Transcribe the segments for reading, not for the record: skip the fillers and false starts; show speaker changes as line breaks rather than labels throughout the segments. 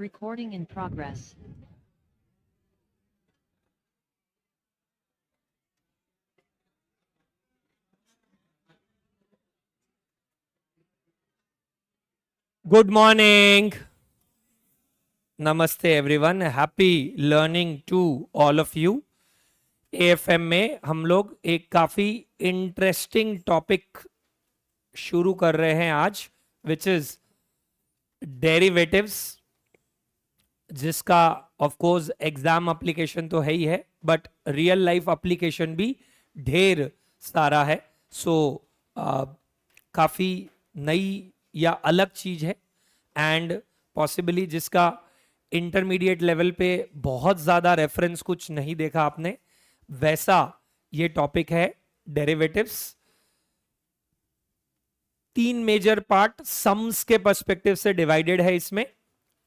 Recording in progress.
Good morning. Namaste everyone. Happy learning to all of you. AFM में हम लोग एक काफी इंटरेस्टिंग टॉपिक शुरू कर रहे हैं आज, विच इज डेरिवेटिव्स, जिसका ऑफ कोर्स एग्जाम एप्लीकेशन तो है ही है, बट रियल लाइफ एप्लीकेशन भी ढेर सारा है. सो काफी नई या अलग चीज है एंड पॉसिबली जिसका इंटरमीडिएट लेवल पे बहुत ज्यादा रेफरेंस कुछ नहीं देखा आपने, वैसा ये टॉपिक है डेरिवेटिव्स. 3 मेजर पार्ट सम्स के पर्सपेक्टिव से डिवाइडेड है इसमें.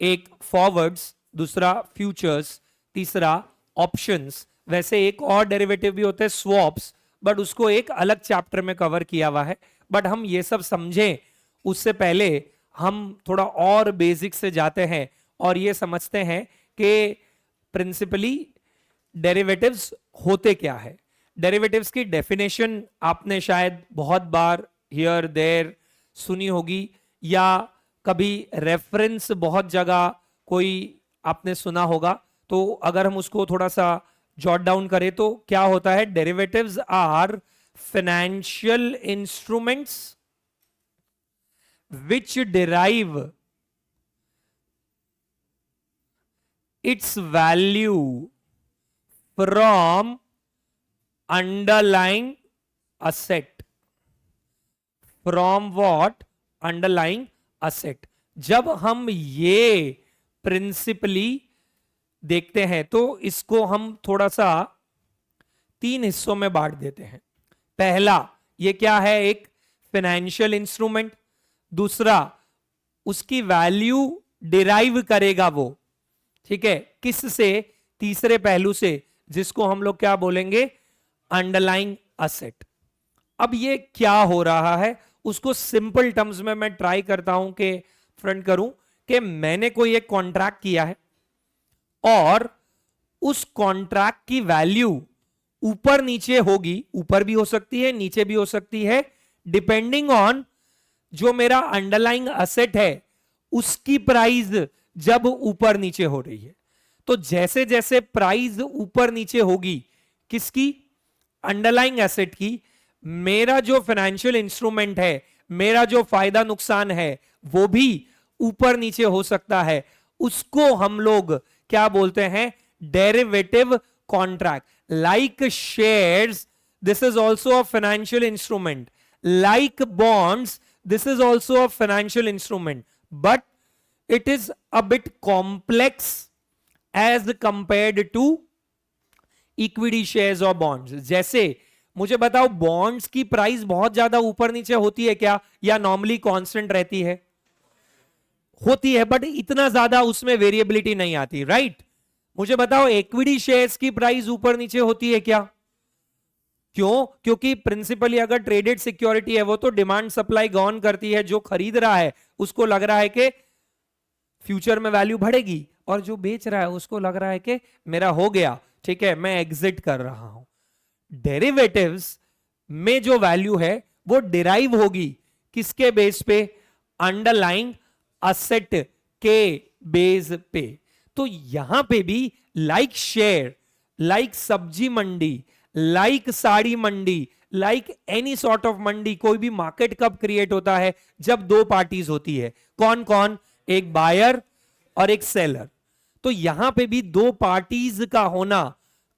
एक फॉरवर्ड्स, दूसरा फ्यूचर्स, तीसरा ऑप्शंस. वैसे एक और डेरिवेटिव भी होते हैं स्वॉप्स, बट उसको एक अलग चैप्टर में कवर किया हुआ है. बट हम ये सब समझें उससे पहले हम थोड़ा और बेसिक से जाते हैं और ये समझते हैं कि प्रिंसिपली डेरिवेटिव्स होते क्या है. डेरिवेटिव्स की डेफिनेशन आपने शायद बहुत बार हियर देयर सुनी होगी, या कभी रेफरेंस बहुत जगह कोई आपने सुना होगा. तो अगर हम उसको थोड़ा सा जॉट डाउन करें तो क्या होता है, derivatives are financial instruments which derive its value from underlying asset. From what? Underlying asset. जब हम ये प्रिंसिपली देखते हैं तो इसको हम थोड़ा सा 3 हिस्सों में बांट देते हैं. पहला, ये क्या है, एक फाइनेंशियल इंस्ट्रूमेंट. दूसरा, उसकी वैल्यू डिराइव करेगा वो, ठीक है, किस से? तीसरे पहलू से, जिसको हम लोग क्या बोलेंगे, अंडरलाइंग असेट. अब ये क्या हो रहा है उसको सिंपल टर्म्स में मैं ट्राई करता हूं कि फ्रंट करूं कि मैंने कोई एक कॉन्ट्रैक्ट किया है और उस कॉन्ट्रैक्ट की वैल्यू ऊपर नीचे होगी. ऊपर भी हो सकती है, नीचे भी हो सकती है, डिपेंडिंग ऑन जो मेरा अंडरलाइंग असेट है उसकी प्राइस जब ऊपर नीचे हो रही है. तो जैसे जैसे प्राइस ऊपर नीचे होगी, किसकी? अंडरलाइंग एसेट की, मेरा जो फाइनेंशियल इंस्ट्रूमेंट है, मेरा जो फायदा नुकसान है, वो भी ऊपर नीचे हो सकता है. उसको हम लोग क्या बोलते हैं? Derivative contract. Like shares, this is also a financial instrument. Like bonds, this is also a financial instrument, but it is a bit complex as compared to equity shares or bonds. जैसे मुझे बताओ, bonds की price बहुत ज्यादा ऊपर नीचे होती है क्या, या नॉर्मली कांस्टेंट रहती है? होती है, बट इतना ज्यादा उसमें वेरिएबिलिटी नहीं आती, राइट? मुझे बताओ, इक्विटी शेयर्स की प्राइस ऊपर नीचे होती है क्या? क्यों? क्योंकि प्रिंसिपली अगर ट्रेडेड सिक्योरिटी है वो तो डिमांड सप्लाई गॉन करती है. जो खरीद रहा है उसको लग रहा है कि फ्यूचर में वैल्यू बढ़ेगी, और जो बेच रहा है उसको लग रहा है कि मेरा हो गया, ठीक है, मैं एग्जिट कर रहा हूं. डेरिवेटिव्स में जो वैल्यू है वो डिराइव होगी किसके बेस पे? अंडरलाइंग असेट के बेस पे. तो यहां पे भी लाइक शेयर, लाइक सब्जी मंडी, लाइक साड़ी मंडी, लाइक एनी सॉर्ट ऑफ मंडी, कोई भी मार्केट कब क्रिएट होता है? जब 2 पार्टीज होती है. कौन कौन? एक बायर और एक सेलर. तो यहां पे भी 2 पार्टीज का होना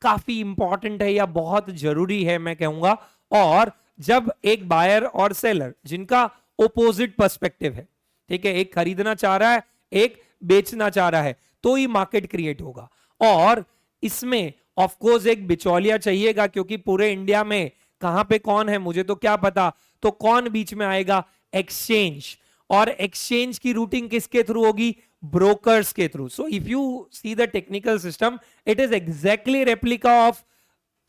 काफी इंपॉर्टेंट है या बहुत जरूरी है, मैं कहूंगा. और जब एक बायर और सेलर जिनका ओपोजिट पर्सपेक्टिव है, ठीक है, एक खरीदना चाह रहा है, एक बेचना चाह रहा है, तो ही मार्केट क्रिएट होगा. और इसमें ऑफ कोर्स एक बिचौलिया चाहिएगा, क्योंकि पूरे इंडिया में कहां पे कौन है मुझे तो क्या पता. तो कौन बीच में आएगा? एक्सचेंज. और एक्सचेंज की रूटिंग किसके थ्रू होगी? ब्रोकर्स के through. So if you see the technical system, it is exactly replica of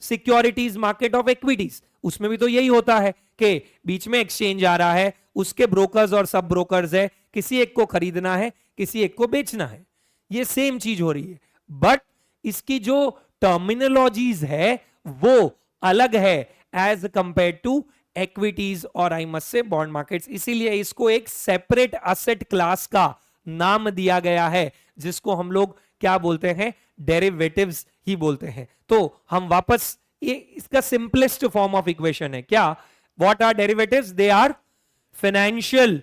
securities market of equities. उसमें भी तो यही होता है कि बीच में एक्सचेंज आ रहा है, उसके ब्रोकर्स और सब ब्रोकर्स है, किसी एक को खरीदना है, किसी एक को बेचना है. ये सेम चीज हो रही है, बट इसकी जो टर्मिनोलॉजीज है वो अलग है एज कंपेयर टू इक्विटीज और I must say bond markets. इसीलिए इसको एक सेपरेट असेट क्लास का नाम दिया गया है, जिसको हम लोग क्या बोलते हैं, डेरिवेटिव्स ही बोलते हैं। तो हम वापस, ये इसका सिंपलेस्ट फॉर्म ऑफ इक्वेशन है क्या, what are derivatives, they are financial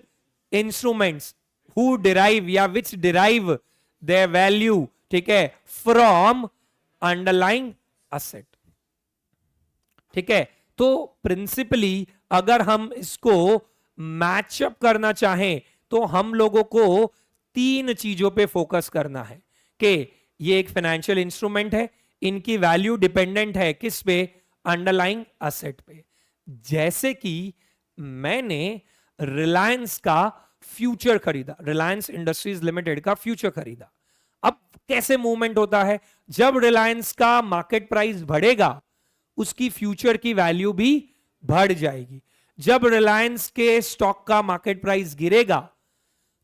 instruments who derive या विच डिराइव देयर वैल्यू, ठीक है, फ्रॉम अंडरलाइंग असेट। ठीक है, तो प्रिंसिपली अगर हम इसको मैचअप करना चाहें तो हम लोगों को तीन चीजों पे फोकस करना है कि ये एक फाइनेंशियल इंस्ट्रूमेंट है, इनकी वैल्यू डिपेंडेंट है किस पे, अंडरलाइंग असेट पे। जैसे कि मैंने रिलायंस का फ्यूचर खरीदा, रिलायंस इंडस्ट्रीज लिमिटेड का फ्यूचर खरीदा। अब कैसे मूवमेंट होता है, जब रिलायंस का मार्केट प्राइस बढ़ेगा उसकी फ्यूचर की वैल्यू भी बढ़ जाएगी, जब रिलायंस के स्टॉक का मार्केट प्राइस गिरेगा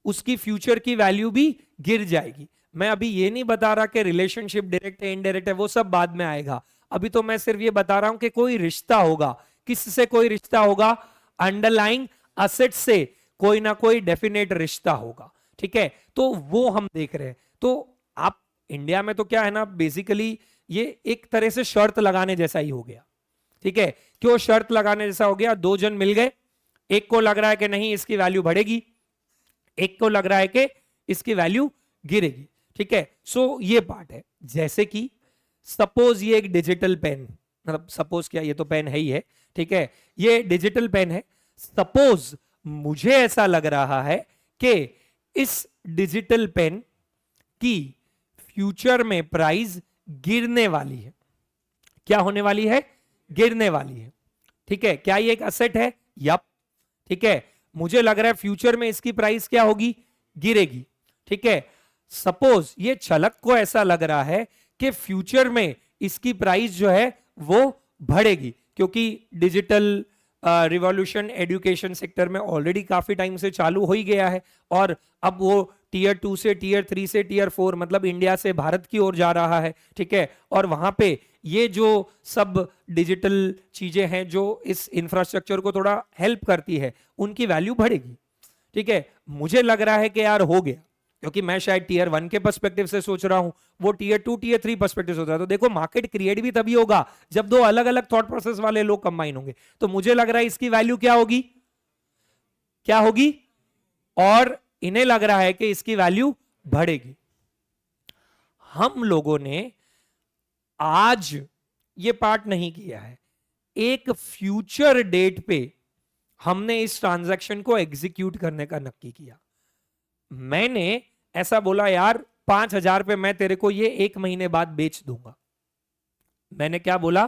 उसकी फ्यूचर की वैल्यू भी गिर जाएगी। मैं अभी ये नहीं बता रहा कि रिलेशनशिप डायरेक्ट है इनडायरेक्ट है, वो सब बाद में आएगा। अभी तो मैं सिर्फ ये बता रहा हूं कि कोई रिश्ता होगा, किससे कोई रिश्ता होगा, अंडरलाइंग असेट से कोई ना कोई डेफिनेट रिश्ता होगा। ठीक है, तो वो हम देख रहे हैं। तो आप इंडिया में तो क्या है ना, बेसिकली ये एक तरह से शर्त लगाने जैसा ही हो गया। ठीक है, क्यों शर्त लगाने जैसा हो गया, दो जन मिल गए, एक को लग रहा है कि नहीं इसकी वैल्यू बढ़ेगी, एक को लग रहा है कि इसकी वैल्यू गिरेगी। ठीक है, सो ये पार्ट है। जैसे कि सपोज ये एक डिजिटल पेन, मतलब सपोज क्या, ये तो पेन है ही है, ठीक है, ये डिजिटल पेन है। सपोज मुझे ऐसा लग रहा है कि इस डिजिटल पेन की फ्यूचर में प्राइस गिरने वाली है। क्या होने वाली है, गिरने वाली है। ठीक है, क्या ये एक असेट है, यप। ठीक है, मुझे लग रहा है फ्यूचर में इसकी प्राइस क्या होगी, गिरेगी। ठीक है, सपोज ये छलक को ऐसा लग रहा है कि फ्यूचर में इसकी प्राइस जो है वो बढ़ेगी, क्योंकि डिजिटल रिवॉल्यूशन एजुकेशन सेक्टर में ऑलरेडी काफी टाइम से चालू हो ही गया है, और अब वो टीयर 2 से टीयर 3 से टीयर 4, मतलब इंडिया से भारत की ओर जा रहा है। ठीक है, और वहां पे ये जो सब डिजिटल चीजें हैं जो इस इंफ्रास्ट्रक्चर को थोड़ा हेल्प करती है, उनकी वैल्यू बढ़ेगी। ठीक है, मुझे लग रहा है कि यार हो गया, क्योंकि मैं शायद टीयर 1 के पर्सपेक्टिव से सोच रहा हूं, वो टीयर 2 टीयर 3 पर्सपेक्टिव से सोच रहा है। तो देखो मार्केट क्रिएट भी तभी होगा जब दो अलग अलग थॉट प्रोसेस वाले लोग कंबाइन होंगे। तो मुझे लग रहा है इसकी वैल्यू क्या होगी, क्या होगी, और इन्हें लग रहा है कि इसकी वैल्यू बढ़ेगी। हम लोगों ने आज ये पार्ट नहीं किया है, एक फ्यूचर डेट पे हमने इस ट्रांजैक्शन को एग्जीक्यूट करने का नक्की किया। मैंने ऐसा बोला, यार 5,000 पे मैं तेरे को ये 1 महीने बाद बेच दूंगा। मैंने क्या बोला,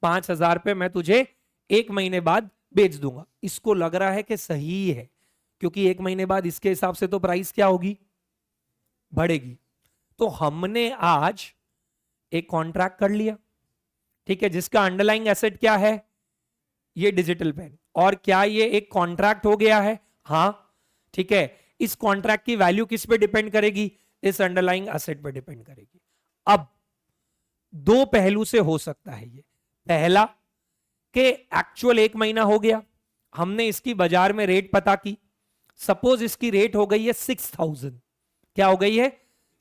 5,000 पे मैं तुझे 1 महीने बाद बेच दूंगा। इसको लग रहा है कि सही है, क्योंकि 1 महीने बाद इसके हिसाब से तो प्राइस क्या होगी, बढ़ेगी। तो हमने आज एक कॉन्ट्रैक्ट कर लिया, ठीक है, जिसका अंडरलाइंग एसेट क्या है, ये डिजिटल पेन। और क्या ये एक कॉन्ट्रैक्ट हो गया है, हाँ, ठीक है। इस कॉन्ट्रैक्ट की वैल्यू किस पे डिपेंड करेगी, इस अंडरलाइंग एसेट पे डिपेंड करेगी। अब दो पहलू से हो सकता है ये, पहला कि एक्चुअल 1 महीना हो गया, हमने इसकी बाजार में रेट पता की, सपोज इसकी रेट हो गई है 6,000, क्या हो गई है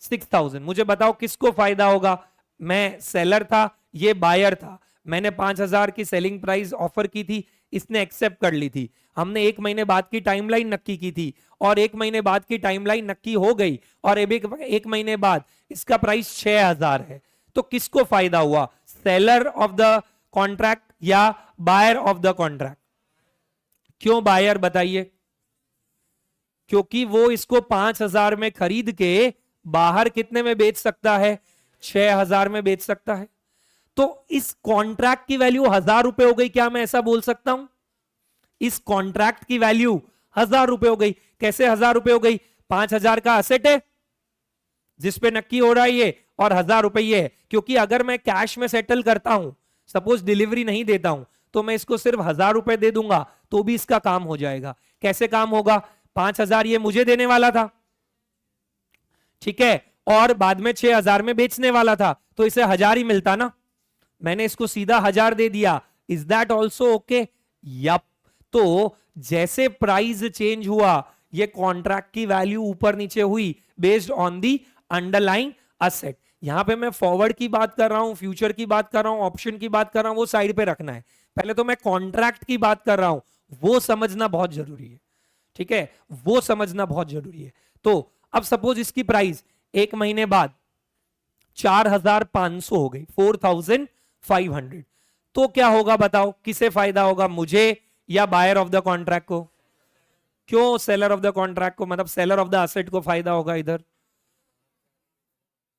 6,000। मुझे बताओ किसको फायदा होगा, मैं सेलर था, ये बायर था, मैंने 5,000 की सेलिंग प्राइस ऑफर की थी, इसने एक्सेप्ट कर ली थी, हमने 1 महीने बाद की टाइमलाइन नक्की की थी, और 1 महीने बाद की टाइमलाइन नक्की हो गई, और एक महीने बाद इसका प्राइस 6,000 है। तो किसको फायदा हुआ, सेलर ऑफ द कॉन्ट्रैक्ट या बायर ऑफ द कॉन्ट्रैक्ट? क्यों बायर, बताइए? क्योंकि वो इसको 5,000 में खरीद के बाहर कितने में बेच सकता है, 6,000 में बेच सकता है। तो इस कॉन्ट्रैक्ट की वैल्यू 1,000 रुपए हो गई, क्या मैं ऐसा बोल सकता हूं? इस कॉन्ट्रैक्ट की वैल्यू 1,000 रुपए हो गई। कैसे 1,000 रुपए हो गई, 5,000 का असेट है जिसपे नक्की हो रहा है ये, और 1,000 रुपए ये है। क्योंकि अगर मैं कैश में सेटल करता हूं, सपोज डिलीवरी नहीं देता हूं, तो मैं इसको सिर्फ 1,000 रुपए दे दूंगा तो भी इसका काम हो जाएगा। कैसे काम होगा, 5,000 ये मुझे देने वाला था, ठीक है, और बाद में 6,000 में बेचने वाला था, तो इसे 1,000 ही मिलता ना, मैंने इसको सीधा 1,000 दे दिया, is that also okay? Yup. तो जैसे प्राइस चेंज हुआ, ये कॉन्ट्रैक्ट की वैल्यू ऊपर नीचे हुई based on the underlying asset. यहां पे मैं फॉरवर्ड की बात कर रहा हूं, फ्यूचर की बात कर रहा हूं, ऑप्शन की बात कर रहा हूं, वो साइड पे रखना है। पहले तो मैं कॉन्ट्रैक्ट की बात कर रहा हूं, वो समझना बहुत जरूरी है, ठीक है, वो समझना बहुत जरूरी है। तो अब सपोज इसकी प्राइस एक महीने बाद 4,500 हो गई, 4,500, तो क्या होगा बताओ, किसे फायदा होगा, मुझे या बायर ऑफ द कॉन्ट्रैक्ट को? क्यों सेलर ऑफ द कॉन्ट्रैक्ट को, मतलब सेलर ऑफ द असेट को फायदा होगा इधर?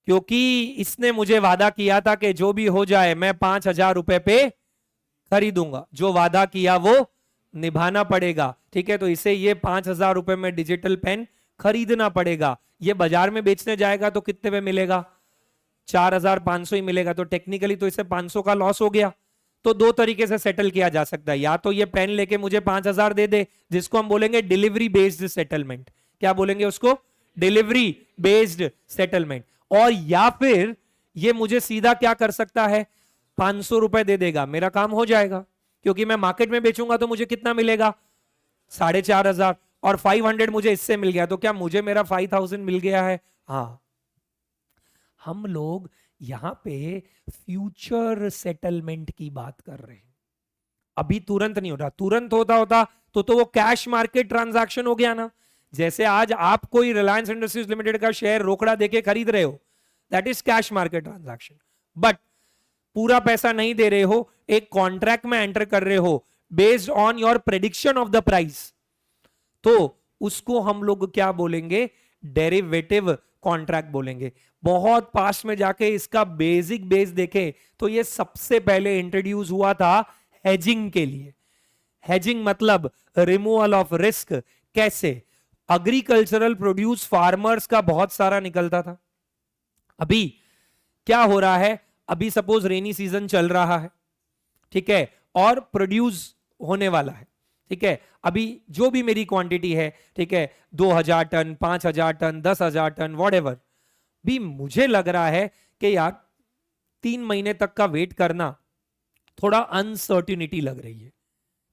क्योंकि इसने मुझे वादा किया था कि जो भी हो जाए मैं 5,000 रुपए पे खरीदूंगा, जो वादा किया वो निभाना पड़ेगा, ठीक है। तो इसे ये 5,000 रुपए में डिजिटल पेन खरीदना पड़ेगा। ये बाजार में बेचने जाएगा तो कितने में मिलेगा? 4,500 ही मिलेगा। तो टेक्निकली तो इसे 500 का लॉस हो गया। तो दो तरीके से सेटल किया जा सकता है, या तो ये पेन लेके मुझे 5,000 दे दे, जिसको हम बोलेंगे डिलीवरी बेस्ड सेटलमेंट। क्या बोलेंगे उसको? Delivery based settlement. और या फिर ये मुझे सीधा क्या कर सकता है, 500 रुपए दे देगा, मेरा काम हो जाएगा, क्योंकि मैं मार्केट में बेचूंगा तो मुझे कितना मिलेगा? 4,500, और 500 मुझे इससे मिल गया, तो क्या मुझे मेरा 5,000 मिल गया है? हाँ। हम लोग यहां पे फ्यूचर सेटलमेंट की बात कर रहे हैं, अभी तुरंत नहीं हो रहा। तुरंत होता होता तो वो कैश मार्केट ट्रांजैक्शन हो गया ना। जैसे आज आप कोई रिलायंस इंडस्ट्रीज लिमिटेड का शेयर रोकड़ा देके खरीद रहे हो, that is cash market transaction. But पूरा पैसा नहीं दे रहे हो, एक कॉन्ट्रैक्ट में एंटर कर रहे हो based on your prediction of the price, तो उसको हम लोग क्या बोलेंगे? डेरिवेटिव कॉन्ट्रैक्ट बोलेंगे। बहुत पास में जाके इसका बेसिक बेस देखे तो ये सबसे पहले इंट्रोड्यूस हुआ था हेजिंग के लिए। हेजिंग मतलब रिमूवल ऑफ रिस्क। कैसे? एग्रीकल्चरल प्रोड्यूस फार्मर्स का बहुत सारा निकलता था। अभी क्या हो रहा है, अभी सपोज रेनी सीजन चल रहा है, ठीक है, और प्रोड्यूस होने वाला है, ठीक है। अभी जो भी मेरी क्वांटिटी है, ठीक है, 2,000 टन, 5,000 टन, 10,000 टन, व्हाटएवर भी, मुझे लग रहा है कि यार 3 महीने तक का वेट करना थोड़ा अनसर्टिनिटी लग रही है।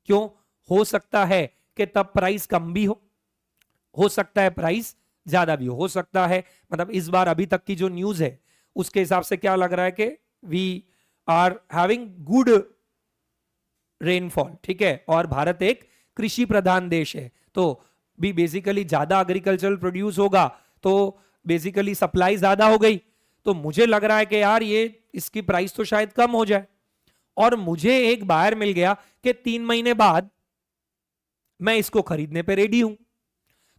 क्यों? हो सकता है कि तब प्राइस कम भी हो सकता है प्राइस ज्यादा भी हो सकता है। मतलब इस बार अभी तक की जो न्यूज है उसके हिसाब से क्या लग रहा है कि we are having good rainfall, ठीक है, और भारत एक कृषि प्रधान देश है, तो भी बेसिकली ज्यादा एग्रीकल्चरल प्रोड्यूस होगा, तो बेसिकली सप्लाई ज्यादा हो गई, तो मुझे लग रहा है कि यार ये इसकी प्राइस तो शायद कम हो जाए। और मुझे एक बायर मिल गया कि 3 महीने बाद मैं इसको खरीदने पे रेडी हूं,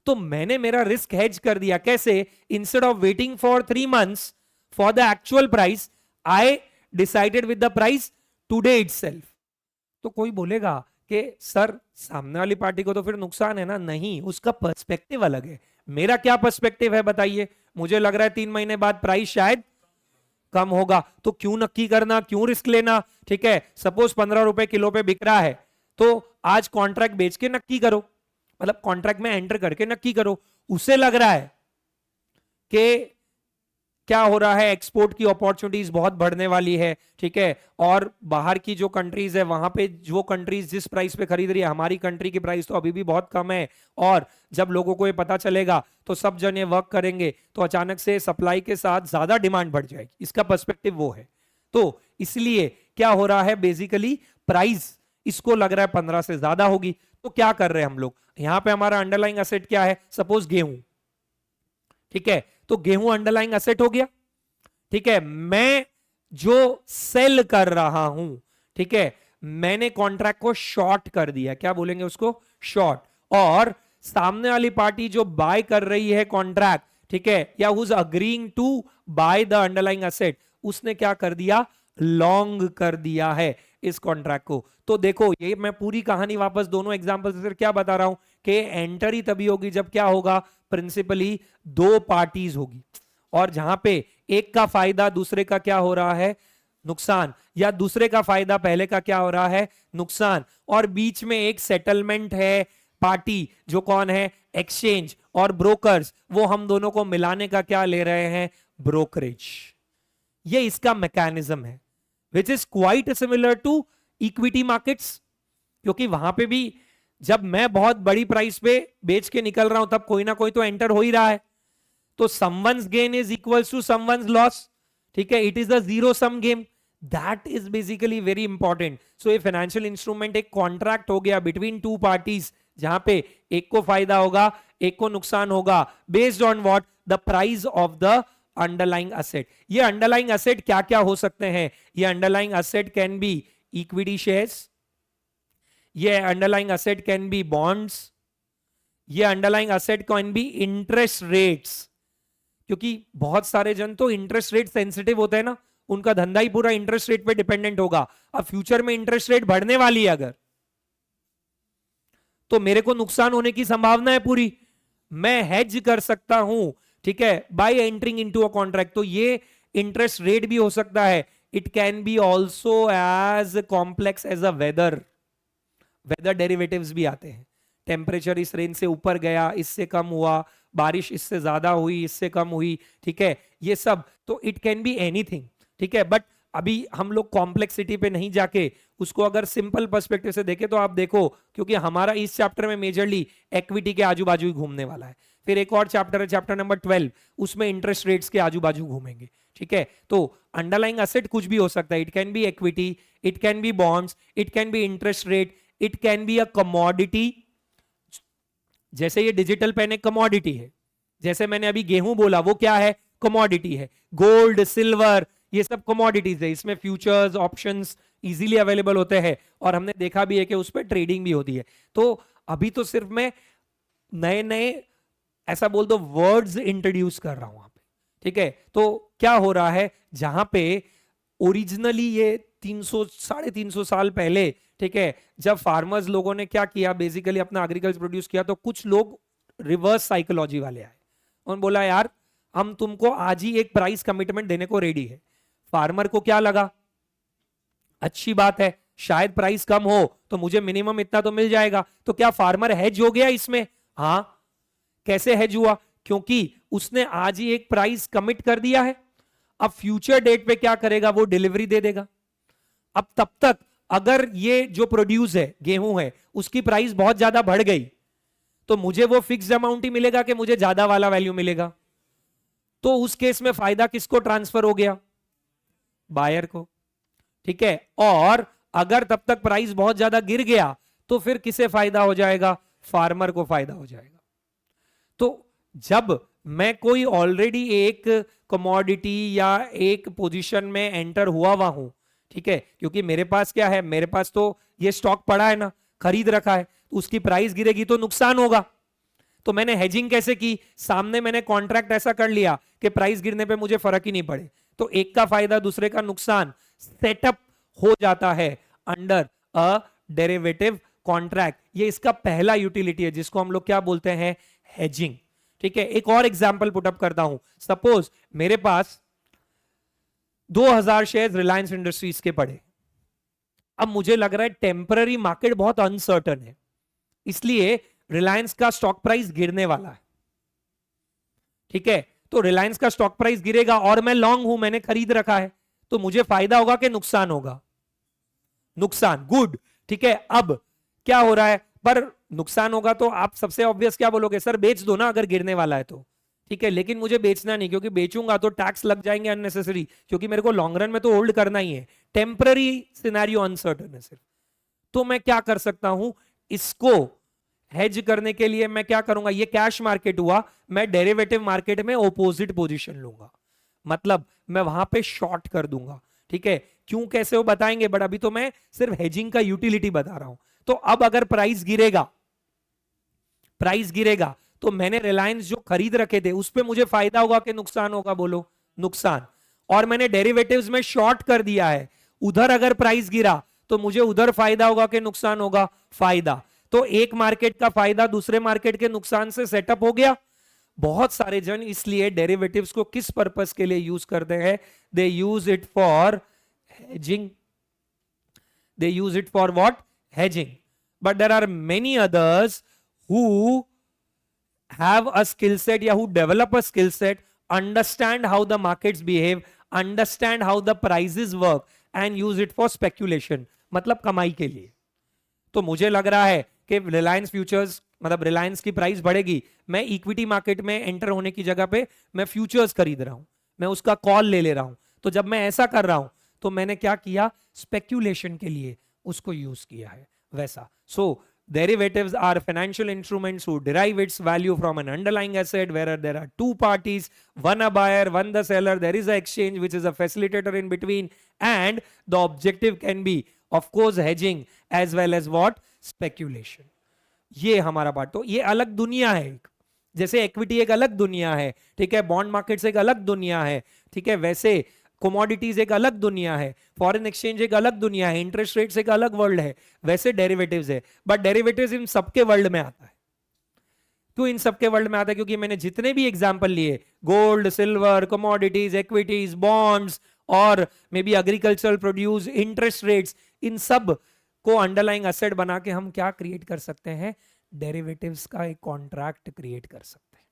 तो मैंने मेरा रिस्क हेज कर दिया। कैसे? Instead of waiting for 3 months for the actual price, I decided with the price today itself. तो कोई बोलेगा कि सर सामने वाली पार्टी को तो फिर नुकसान है ना। नहीं, उसका पर्सपेक्टिव अलग है, मेरा क्या पर्सपेक्टिव है बताइए? मुझे लग रहा है 3 महीने बाद प्राइस शायद कम होगा, तो क्यों नक्की करना, क्यों रिस्क लेना, ठीक है। सपोज 15 रुपए किलो पे बिक रहा है, तो आज कॉन्ट्रैक्ट बेच के नक्की करो, मतलब कॉन्ट्रैक्ट में एंटर करके नक्की करो। उसे लग रहा है कि क्या हो रहा है, एक्सपोर्ट की अपॉर्चुनिटीज बहुत बढ़ने वाली है, ठीक है, और बाहर की जो कंट्रीज है वहां पे जो कंट्रीज जिस प्राइस पे खरीद रही है, हमारी कंट्री की प्राइस तो अभी भी बहुत कम है, और जब लोगों को ये पता चलेगा तो सब जन ये वर्क करेंगे, तो अचानक से सप्लाई के साथ ज्यादा डिमांड बढ़ जाएगी। इसका पर्सपेक्टिव वो है। तो इसलिए क्या हो रहा है, बेसिकली प्राइस इसको लग रहा है 15 से ज्यादा होगी। तो क्या कर रहे हैं हम लोग, यहां पे हमारा अंडरलाइंग एसेट क्या है? सपोज गेहूं, ठीक है, तो गेहूं अंडरलाइंग एसेट हो गया, ठीक है। मैं जो सेल कर रहा हूं, ठीक है, मैंने कॉन्ट्रैक्ट को शॉर्ट कर दिया, क्या बोलेंगे उसको? शॉर्ट। और सामने वाली पार्टी जो बाय कर रही है कॉन्ट्रैक्ट, ठीक है, या who's agreeing to buy the underlying asset, उसने क्या कर दिया? लॉन्ग कर दिया है इस कॉन्ट्रैक्ट को। तो देखो, ये मैं पूरी कहानी वापस दोनों एग्जांपल से क्या बता रहा हूं कि एंटर ही तभी होगी जब क्या होगा, प्रिंसिपली 2 पार्टीज होगी, और जहां पे एक का फायदा दूसरे का क्या हो रहा है? नुकसान, या दूसरे का फायदा पहले का क्या हो रहा है? नुकसान, और बीच में एक सेटलमेंट है पार्टी, जो कौन है? एक्सचेंज और ब्रोकर्स, वो हम दोनों को मिलाने का क्या ले रहे हैं? ब्रोकरेज। ये इसका मैकेनिज्म है, which is quite similar to equity markets, क्योंकि वहां पे भी जब मैं बहुत बड़ी प्राइस पे बेच के निकल रहा हूं तब कोई ना कोई तो एंटर हो ही रहा है, तो someone's gain is equals to someone's loss, ठीक है, it is a zero sum game, that is basically very important. So ये फाइनेंशियल इंस्ट्रूमेंट एक कॉन्ट्रैक्ट हो गया बिटवीन टू पार्टीज, जहां पे एक को फायदा होगा एक को नुकसान होगा, based on what, the price of the underlying asset. ये अंडरलाइंग असेट क्या क्या हो सकते हैं? ये underlying asset can be equity shares, ये underlying asset can be bonds, ये underlying asset can be interest rates, क्योंकि बहुत सारे जन तो इंटरेस्ट रेट सेंसिटिव होते हैं ना, उनका धंधा ही पूरा इंटरेस्ट रेट पे डिपेंडेंट होगा। अब फ्यूचर में इंटरेस्ट रेट बढ़ने वाली है अगर, तो मेरे को नुकसान होने की संभावना है पूरी, मैं हेज कर सकता हूं, ठीक है, by entering into a contract. तो ये इंटरेस्ट रेट भी हो सकता है, it can be also as complex as a weather, weather derivatives भी आते हैं, टेम्परेचर इस रेंज से ऊपर गया, इससे कम हुआ, बारिश इससे ज्यादा हुई, इससे कम हुई, ठीक है, ये सब, तो इट कैन बी एनीथिंग, ठीक है। बट अभी हम लोग कॉम्प्लेक्सिटी पे नहीं जाके उसको अगर सिंपल पर्सपेक्टिव से देखें तो आप देखो, क्योंकि हमारा इस चैप्टर में मेजरली इक्विटी के आजू बाजू ही घूमने वाला है, फिर एक और चैप्टर है चैप्टर नंबर 12, उसमें इंटरेस्ट रेट्स के आजू बाजू घूमेंगे, ठीक है। तो अंडरलाइंग असेट कुछ भी हो सकता है, it can be equity, it can be bonds, it can be interest rate, it can be a commodity, जैसे ये डिजिटल पेन एक कमोडिटी है, जैसे मैंने अभी गेहूं बोला वो क्या है, कमोडिटी है, गोल्ड सिल्वर ये सब कमोडिटीज है, इसमें फ्यूचर्स ऑप्शंस इजीली अवेलेबल होते हैं, और हमने देखा भी है कि उस पर ट्रेडिंग भी होती है। तो अभी तो सिर्फ मैं नए नए ऐसा बोल दो वर्ड्स इंट्रोड्यूस कर रहा हूं वहां पे, ठीक है। तो क्या हो रहा है, जहां पे ओरिजिनली ये 300-350 साल पहले, ठीक है, जब फार्मर्स लोगों ने क्या किया, बेसिकली अपना एग्रीकल्चर प्रोड्यूस किया, तो कुछ लोग रिवर्स साइकोलॉजी वाले आए, उन्होंने बोला यार हम तुमको आज ही एक प्राइस कमिटमेंट देने को रेडी है। फार्मर को क्या लगा, अच्छी बात है, शायद प्राइस कम हो तो मुझे मिनिमम इतना तो मिल जाएगा, तो क्या फार्मर हेज हो गया इसमें? हाँ, कैसे हेज हुआ? क्योंकि उसने आज ही एक प्राइस कमिट कर दिया है, अब फ्यूचर डेट पे क्या करेगा, वो डिलीवरी दे देगा। अब तब तक अगर ये जो प्रोड्यूस है गेहूं है उसकी प्राइस बहुत ज्यादा बढ़ गई तो मुझे वो फिक्स्ड अमाउंट ही मिलेगा कि मुझे ज्यादा वाला वैल्यू मिलेगा, तो उस केस में फायदा किसको ट्रांसफर हो गया, बायर को, ठीक है। और अगर तब तक प्राइस बहुत ज्यादा गिर गया तो फिर किसे फायदा हो जाएगा, फार्मर को फायदा हो जाएगा। तो जब मैं कोई ऑलरेडी एक कमोडिटी या एक पोजीशन में एंटर हुआ हूं, ठीक है, क्योंकि मेरे पास क्या है, मेरे पास तो ये स्टॉक पड़ा है ना, खरीद रखा है, तो उसकी प्राइस गिरेगी तो नुकसान होगा, तो मैंने हेजिंग कैसे की, सामने मैंने कॉन्ट्रैक्ट ऐसा कर लिया कि प्राइस गिरने पे मुझे फर्क ही नहीं पड़े, तो एक का फायदा दूसरे का नुकसान सेटअप हो जाता है अंडर अ डेरिवेटिव कॉन्ट्रैक्ट। ये इसका पहला यूटिलिटी है जिसको हम लोग क्या बोलते हैं, हेजिंग, ठीक है। एक और एग्जांपल पुटअप करता हूं, सपोज मेरे पास 2000 शेयर रिलायंस इंडस्ट्रीज के पड़े, अब मुझे लग रहा है टेम्पररी मार्केट बहुत अनसर्टन है, इसलिए रिलायंस का स्टॉक प्राइस गिरने वाला है, ठीक है। तो रिलायंस का स्टॉक प्राइस गिरेगा और मैं लॉन्ग हूं, मैंने खरीद रखा है, तो मुझे फायदा होगा कि नुकसान होगा, नुकसान, गुड, ठीक है। अब क्या हो रहा है, पर नुकसान होगा तो आप सबसे ऑब्वियस क्या बोलोगे, सर बेच दो ना अगर गिरने वाला है तो, ठीक है, लेकिन मुझे बेचना नहीं, क्योंकि बेचूंगा तो टैक्स लग जाएंगे अननेसेसरी, क्योंकि मेरे को लॉन्ग रन में तो होल्ड करना ही है, टेम्पररी सिनेरियो अनसर्टन है सिर्फ। तो मैं क्या कर सकता हूं, इसको हेज करने के लिए मैं क्या करूंगा, ये कैश मार्केट हुआ, मैं डेरिवेटिव मार्केट में ऑपोजिट पोजीशन लूंगा, मतलब मैं वहां पे शॉर्ट कर दूंगा, ठीक है। क्यों कैसे वो बताएंगे, बट अभी तो मैं सिर्फ हेजिंग का यूटिलिटी बता रहा हूं। तो अब अगर प्राइस गिरेगा तो मैंने रिलायंस जो खरीद रखे थे उस पे मुझे फायदा होगा कि नुकसान होगा, बोलो नुकसान, और मैंने डेरिवेटिव्स में शॉर्ट कर दिया है, उधर अगर प्राइस गिरा तो मुझे उधर फायदा होगा कि नुकसान होगा, फायदा। तो एक मार्केट का फायदा दूसरे मार्केट के नुकसान से सेटअप हो गया। बहुत सारे जन इसलिए डेरिवेटिव्स को किस पर्पस के लिए यूज करते हैं, they use it for hedging, they use it for what, hedging, but there are many others who have a skill set या who develop a skill set understand how the markets behave, understand how the prices work and use it for speculation, मतलब कमाई के लिए। तो मुझे लग रहा है कि रिलायंस फ्यूचर्स, मतलब रिलायंस की प्राइस बढ़ेगी, मैं इक्विटी मार्केट में एंटर होने की जगह पे मैं फ्यूचर्स खरीद रहा हूं, मैं उसका कॉल ले ले रहा हूं। तो जब मैं ऐसा कर रहा हूं तो मैंने क्या किया, स्पेक्यूलेशन के लिए उसको यूज किया है वैसा। सो derivatives are financial instruments who derive its value from an underlying asset where there are two parties, one a buyer, one the seller. There is an exchange which is a facilitator in between, and the objective can be of course hedging as well as what, speculation. ये हमारा part, तो ये अलग दुनिया है एक, जैसे equity एक अलग दुनिया है, ठीक है, बॉन्ड मार्केट्स एक अलग दुनिया है, ठीक है, वैसे कमोडिटीज एक अलग दुनिया है, फॉरेन एक्सचेंज एक अलग दुनिया है, इंटरेस्ट रेट्स एक अलग वर्ल्ड है, वैसे डेरिवेटिव्स है। बट डेरिवेटिव्स इन सबके वर्ल्ड में आता है। क्यों इन सबके वर्ल्ड में आता है? क्योंकि मैंने जितने भी एग्जांपल लिए, gold, silver, commodities, equities, bonds और may be agricultural produce, interest rates, इन सब को अंडरलाइंग एसेट बना के हम क्या क्रिएट कर सकते हैं, डेरिवेटिव्स का एक कॉन्ट्रैक्ट क्रिएट कर सकते हैं।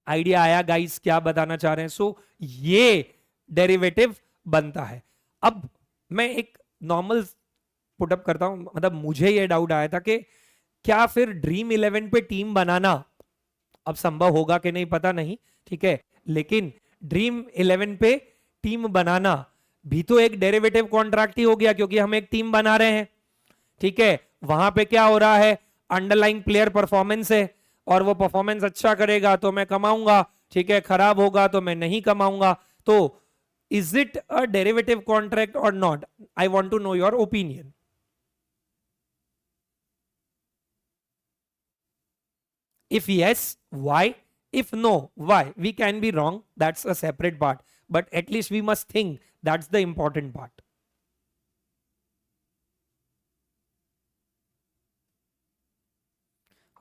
आइडिया आया गाइस, क्या बताना चाह रहे हैं? सो ये डेरिवेटिव बनता है। अब मैं एक नॉर्मल पुटअप करता हूं, मतलब मुझे ये डाउट आया था कि क्या फिर ड्रीम 11 पे टीम बनाना अब संभव होगा कि नहीं पता नहीं, ठीक है, लेकिन ड्रीम 11 पे टीम बनाना भी तो एक डेरिवेटिव कॉन्ट्रैक्ट ही हो गया, क्योंकि हम एक टीम बना रहे हैं, ठीक है। वहां पे क्या हो रहा है, अंडरलाइंग प्लेयर परफॉर्मेंस है, और वो परफॉर्मेंस अच्छा करेगा तो मैं कमाऊंगा, ठीक है, खराब होगा तो मैं नहीं कमाऊंगा। तो is it a derivative contract और not? I want to know your opinion. If yes, why? If no, why? We can be wrong. That's a separate part. But at least we must think. That's the important part.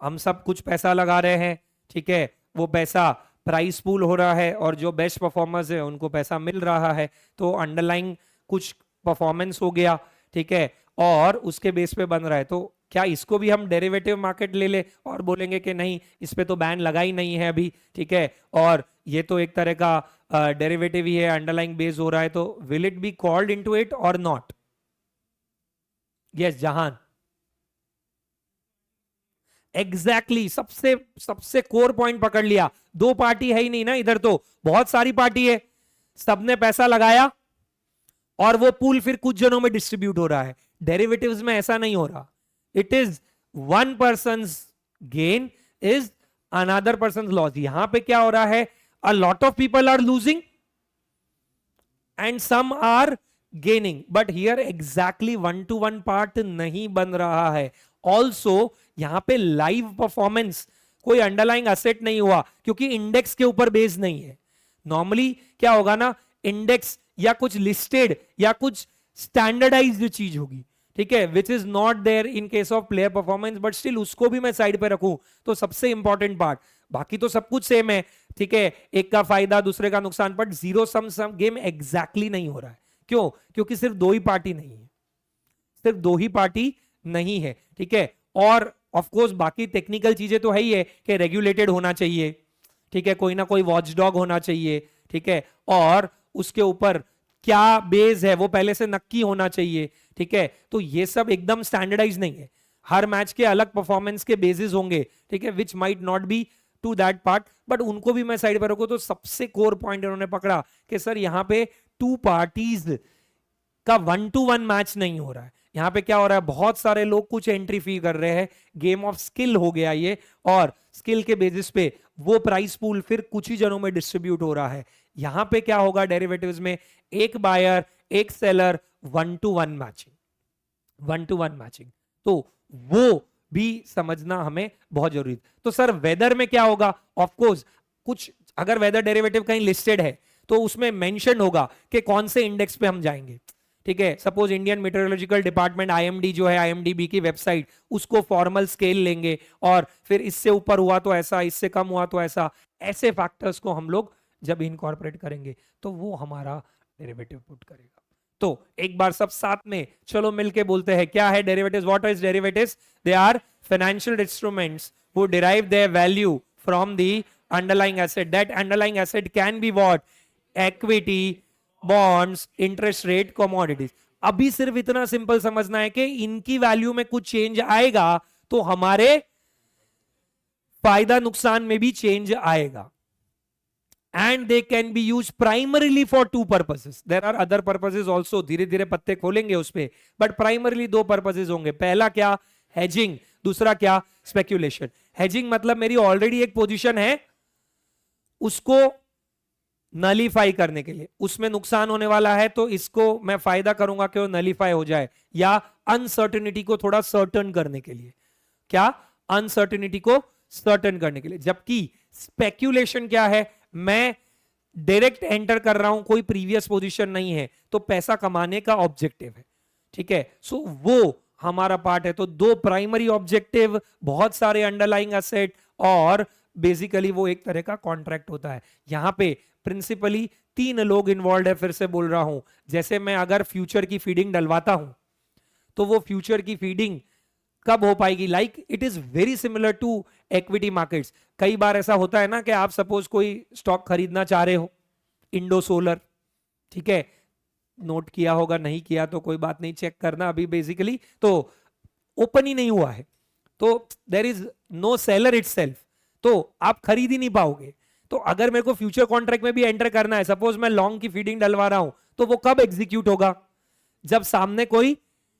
हम सब कुछ पैसा लगा रहे हैं, ठीक है, वो पैसा प्राइस पूल हो रहा है और जो बेस्ट परफॉर्मर्स है उनको पैसा मिल रहा है, तो अंडरलाइंग कुछ परफॉर्मेंस हो गया, ठीक है, और उसके बेस पे बन रहा है। तो क्या इसको भी हम डेरिवेटिव मार्केट ले ले और बोलेंगे कि नहीं, इस पे तो बैन लगा ही नहीं है अभी, ठीक है, और ये तो एक तरह का डेरिवेटिव ही है, अंडरलाइंग बेस हो रहा है, तो will it be called into it और नॉट? यस जहान, एग्जैक्टली सबसे कोर पॉइंट पकड़ लिया। दो पार्टी है ही नहीं ना इधर, तो बहुत सारी पार्टी है, सबने पैसा लगाया और वो पूल फिर कुछ जनों में डिस्ट्रीब्यूट हो रहा है। डेरिवेटिव्स में ऐसा नहीं हो रहा, it is one person's gain is another person's loss. यहां पे क्या हो रहा है, a lot of people are losing and some are gaining, but here exactly one to one part नहीं बन रहा है। ऑल्सो यहां पे लाइव परफॉर्मेंस, कोई अंडरलाइंग एसेट नहीं हुआ, क्योंकि इंडेक्स के ऊपर बेस नहीं है। नॉर्मली क्या होगा ना, इंडेक्स या कुछ लिस्टेड या कुछ स्टैंडर्डाइज्ड चीज होगी, ठीक है, which is not there in case of player performance, but still उसको भी मैं साइड पे रखूं तो सबसे इंपॉर्टेंट पार्ट, बाकी तो सब कुछ सेम है, ठीक है, एक का फायदा दूसरे का नुकसान, but zero sum game exactly नहीं हो रहा है। क्यों? क्योंकि सिर्फ दो ही पार्टी नहीं है, सिर्फ दो ही पार्टी नहीं है, ठीक है, और ऑफ कोर्स बाकी टेक्निकल चीजें तो है ही है कि रेगुलेटेड होना चाहिए, ठीक है, कोई ना कोई वॉचडॉग होना चाहिए, ठीक है, और उसके ऊपर क्या बेस है वो पहले से नक्की होना चाहिए, ठीक है। तो ये सब एकदम स्टैंडर्डाइज नहीं है, हर मैच के अलग परफॉर्मेंस के बेसिस होंगे, ठीक है, which might not be to that part, but उनको भी मैं साइड पर रखूं। तो सबसे कोर पॉइंट इन्होंने पकड़ा कि सर यहां पे टू पार्टीज का वन टू वन मैच नहीं हो रहा है। यहां पे क्या हो रहा है, बहुत सारे लोग कुछ एंट्री फी कर रहे हैं, गेम ऑफ स्किल हो गया ये, और स्किल के बेसिस पे वो प्राइस पूल फिर कुछ ही जनों में डिस्ट्रीब्यूट हो रहा है। यहां पे क्या होगा डेरिवेटिव्स में, एक बायर एक seller, one to one matching, one to one matching, तो वो भी समझना हमें बहुत जरूरी है। तो सर वेदर में क्या होगा, ऑफ कोर्स कुछ अगर वेदर डेरिवेटिव कहीं लिस्टेड है तो उसमें मेंशन होगा कि कौन से इंडेक्स पे हम जाएंगे, ठीक है। Suppose Indian meteorological department IMD जो है, आईएमडीबी की वेबसाइट, उसको फॉर्मल स्केल लेंगे और फिर इससे ऊपर हुआ तो ऐसा, इससे कम हुआ तो ऐसा, ऐसे फैक्टर्स को हम लोग जब इनकॉर्पोरेट करेंगे तो वो हमारा डेरिवेटिव पुट करेगा। तो एक बार सब साथ में चलो मिलके बोलते हैं क्या है derivatives. What is derivatives? They are financial instruments who derive their value from the underlying asset, that underlying asset can be what, equity, bonds, interest rate, commodities. अभी सिर्फ इतना सिंपल समझना है कि इनकी वैल्यू में कुछ चेंज आएगा तो हमारे फायदा नुकसान में भी चेंज आएगा। And they can be use primarily for two purposes, there are other purposes also, धीरे धीरे पत्ते खोलेंगे उस पे, बट प्राइमरीली दो पर्पसेस होंगे। पहला क्या, हेजिंग, दूसरा क्या, स्पेक्यूलेशन। हेजिंग मतलब मेरी ऑलरेडी एक पोजीशन है, उसको नलीफाई करने के लिए, उसमें नुकसान होने वाला है तो इसको मैं फायदा करूंगा कि वो नलीफाई हो जाए, या अनसर्टेनिटी को थोड़ा सर्टन करने के लिए। क्या, अनसर्टेनिटी को सर्टन करने के लिए। जबकि स्पेक्यूलेशन क्या है, मैं डायरेक्ट एंटर कर रहा हूं, कोई प्रीवियस पोजीशन नहीं है, तो पैसा कमाने का ऑब्जेक्टिव है, ठीक है। सो वो हमारा पार्ट है। तो दो प्राइमरी ऑब्जेक्टिव, बहुत सारे अंडरलाइंग एसेट, और बेसिकली वो एक तरह का कॉन्ट्रैक्ट होता है। यहां पे प्रिंसिपली तीन लोग इन्वॉल्व है, फिर से बोल रहा हूं। जैसे मैं अगर फ्यूचर की फीडिंग डलवाता हूं तो वो फ्यूचर की फीडिंग कब हो पाएगी, like it is very similar to equity markets. कई बार ऐसा होता है ना कि आप सपोज कोई स्टॉक खरीदना चाह रहे हो, इंडो सोलर, ठीक है, नोट किया होगा, नहीं किया तो कोई बात नहीं, चेक करना अभी। बेसिकली तो ओपन ही नहीं हुआ है, तो there is no seller itself, तो आप खरीद ही नहीं पाओगे। तो अगर मेरे को फ्यूचर कॉन्ट्रैक्ट में भी एंटर करना है, सपोज मैं लॉन्ग की फीडिंग डलवा रहा हूं, तो वो कब एग्जीक्यूट होगा, जब सामने कोई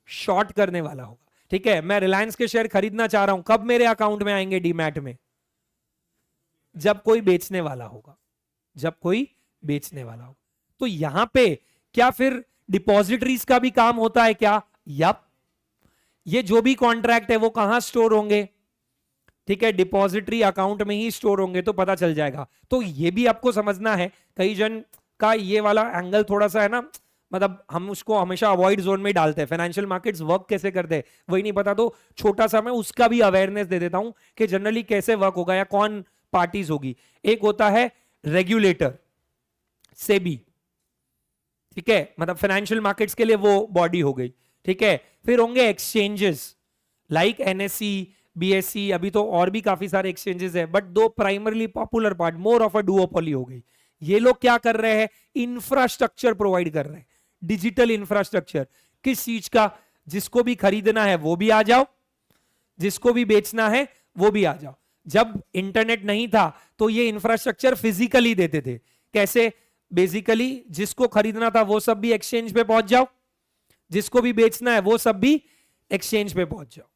शॉर्ट करने वाला होगा, ठीक है। मैं रिलायंस के शेयर खरीदना चाह रहा हूं, कब मेरे अकाउंट में आएंगे डीमैट में, जब कोई बेचने वाला होगा, जब कोई बेचने वाला होगा। तो यहां पे क्या फिर डिपॉजिटरीज का भी काम होता है क्या, यप, ये जो भी कॉन्ट्रैक्ट है वो कहां स्टोर होंगे, ठीक है, डिपॉजिटरी अकाउंट में ही स्टोर होंगे, तो पता चल जाएगा। तो ये भी आपको समझना है, कई जन का ये वाला एंगल थोड़ा सा है ना, मतलब हम उसको हमेशा अवॉइड जोन में डालते हैं। फाइनेंशियल मार्केट्स वर्क कैसे करते हैं वही नहीं पता, तो छोटा सा मैं उसका भी अवेयरनेस दे देता हूं कि जनरली कैसे वर्क होगा या कौन पार्टीज होगी। एक होता है रेगुलेटर, सेबी, ठीक है, मतलब फाइनेंशियल मार्केट्स के लिए वो बॉडी हो गई, ठीक है। फिर होंगे एक्सचेंजेस लाइक एनएससी, बीएससी, अभी तो और भी काफी सारे एक्सचेंजेस है, बट दो primarily popular part, more of a duopoly हो गई। ये लोग क्या कर रहे हैं, इंफ्रास्ट्रक्चर प्रोवाइड कर रहे हैं, डिजिटल इंफ्रास्ट्रक्चर। किस चीज का, जिसको भी खरीदना है वो भी आ जाओ, जिसको भी बेचना है वो भी आ जाओ। जब इंटरनेट नहीं था तो ये इंफ्रास्ट्रक्चर फिजिकली देते थे। कैसे, बेसिकली जिसको खरीदना था वो सब भी एक्सचेंज पे पहुंच जाओ, जिसको भी बेचना है वो सब भी एक्सचेंज पे पहुंच जाओ,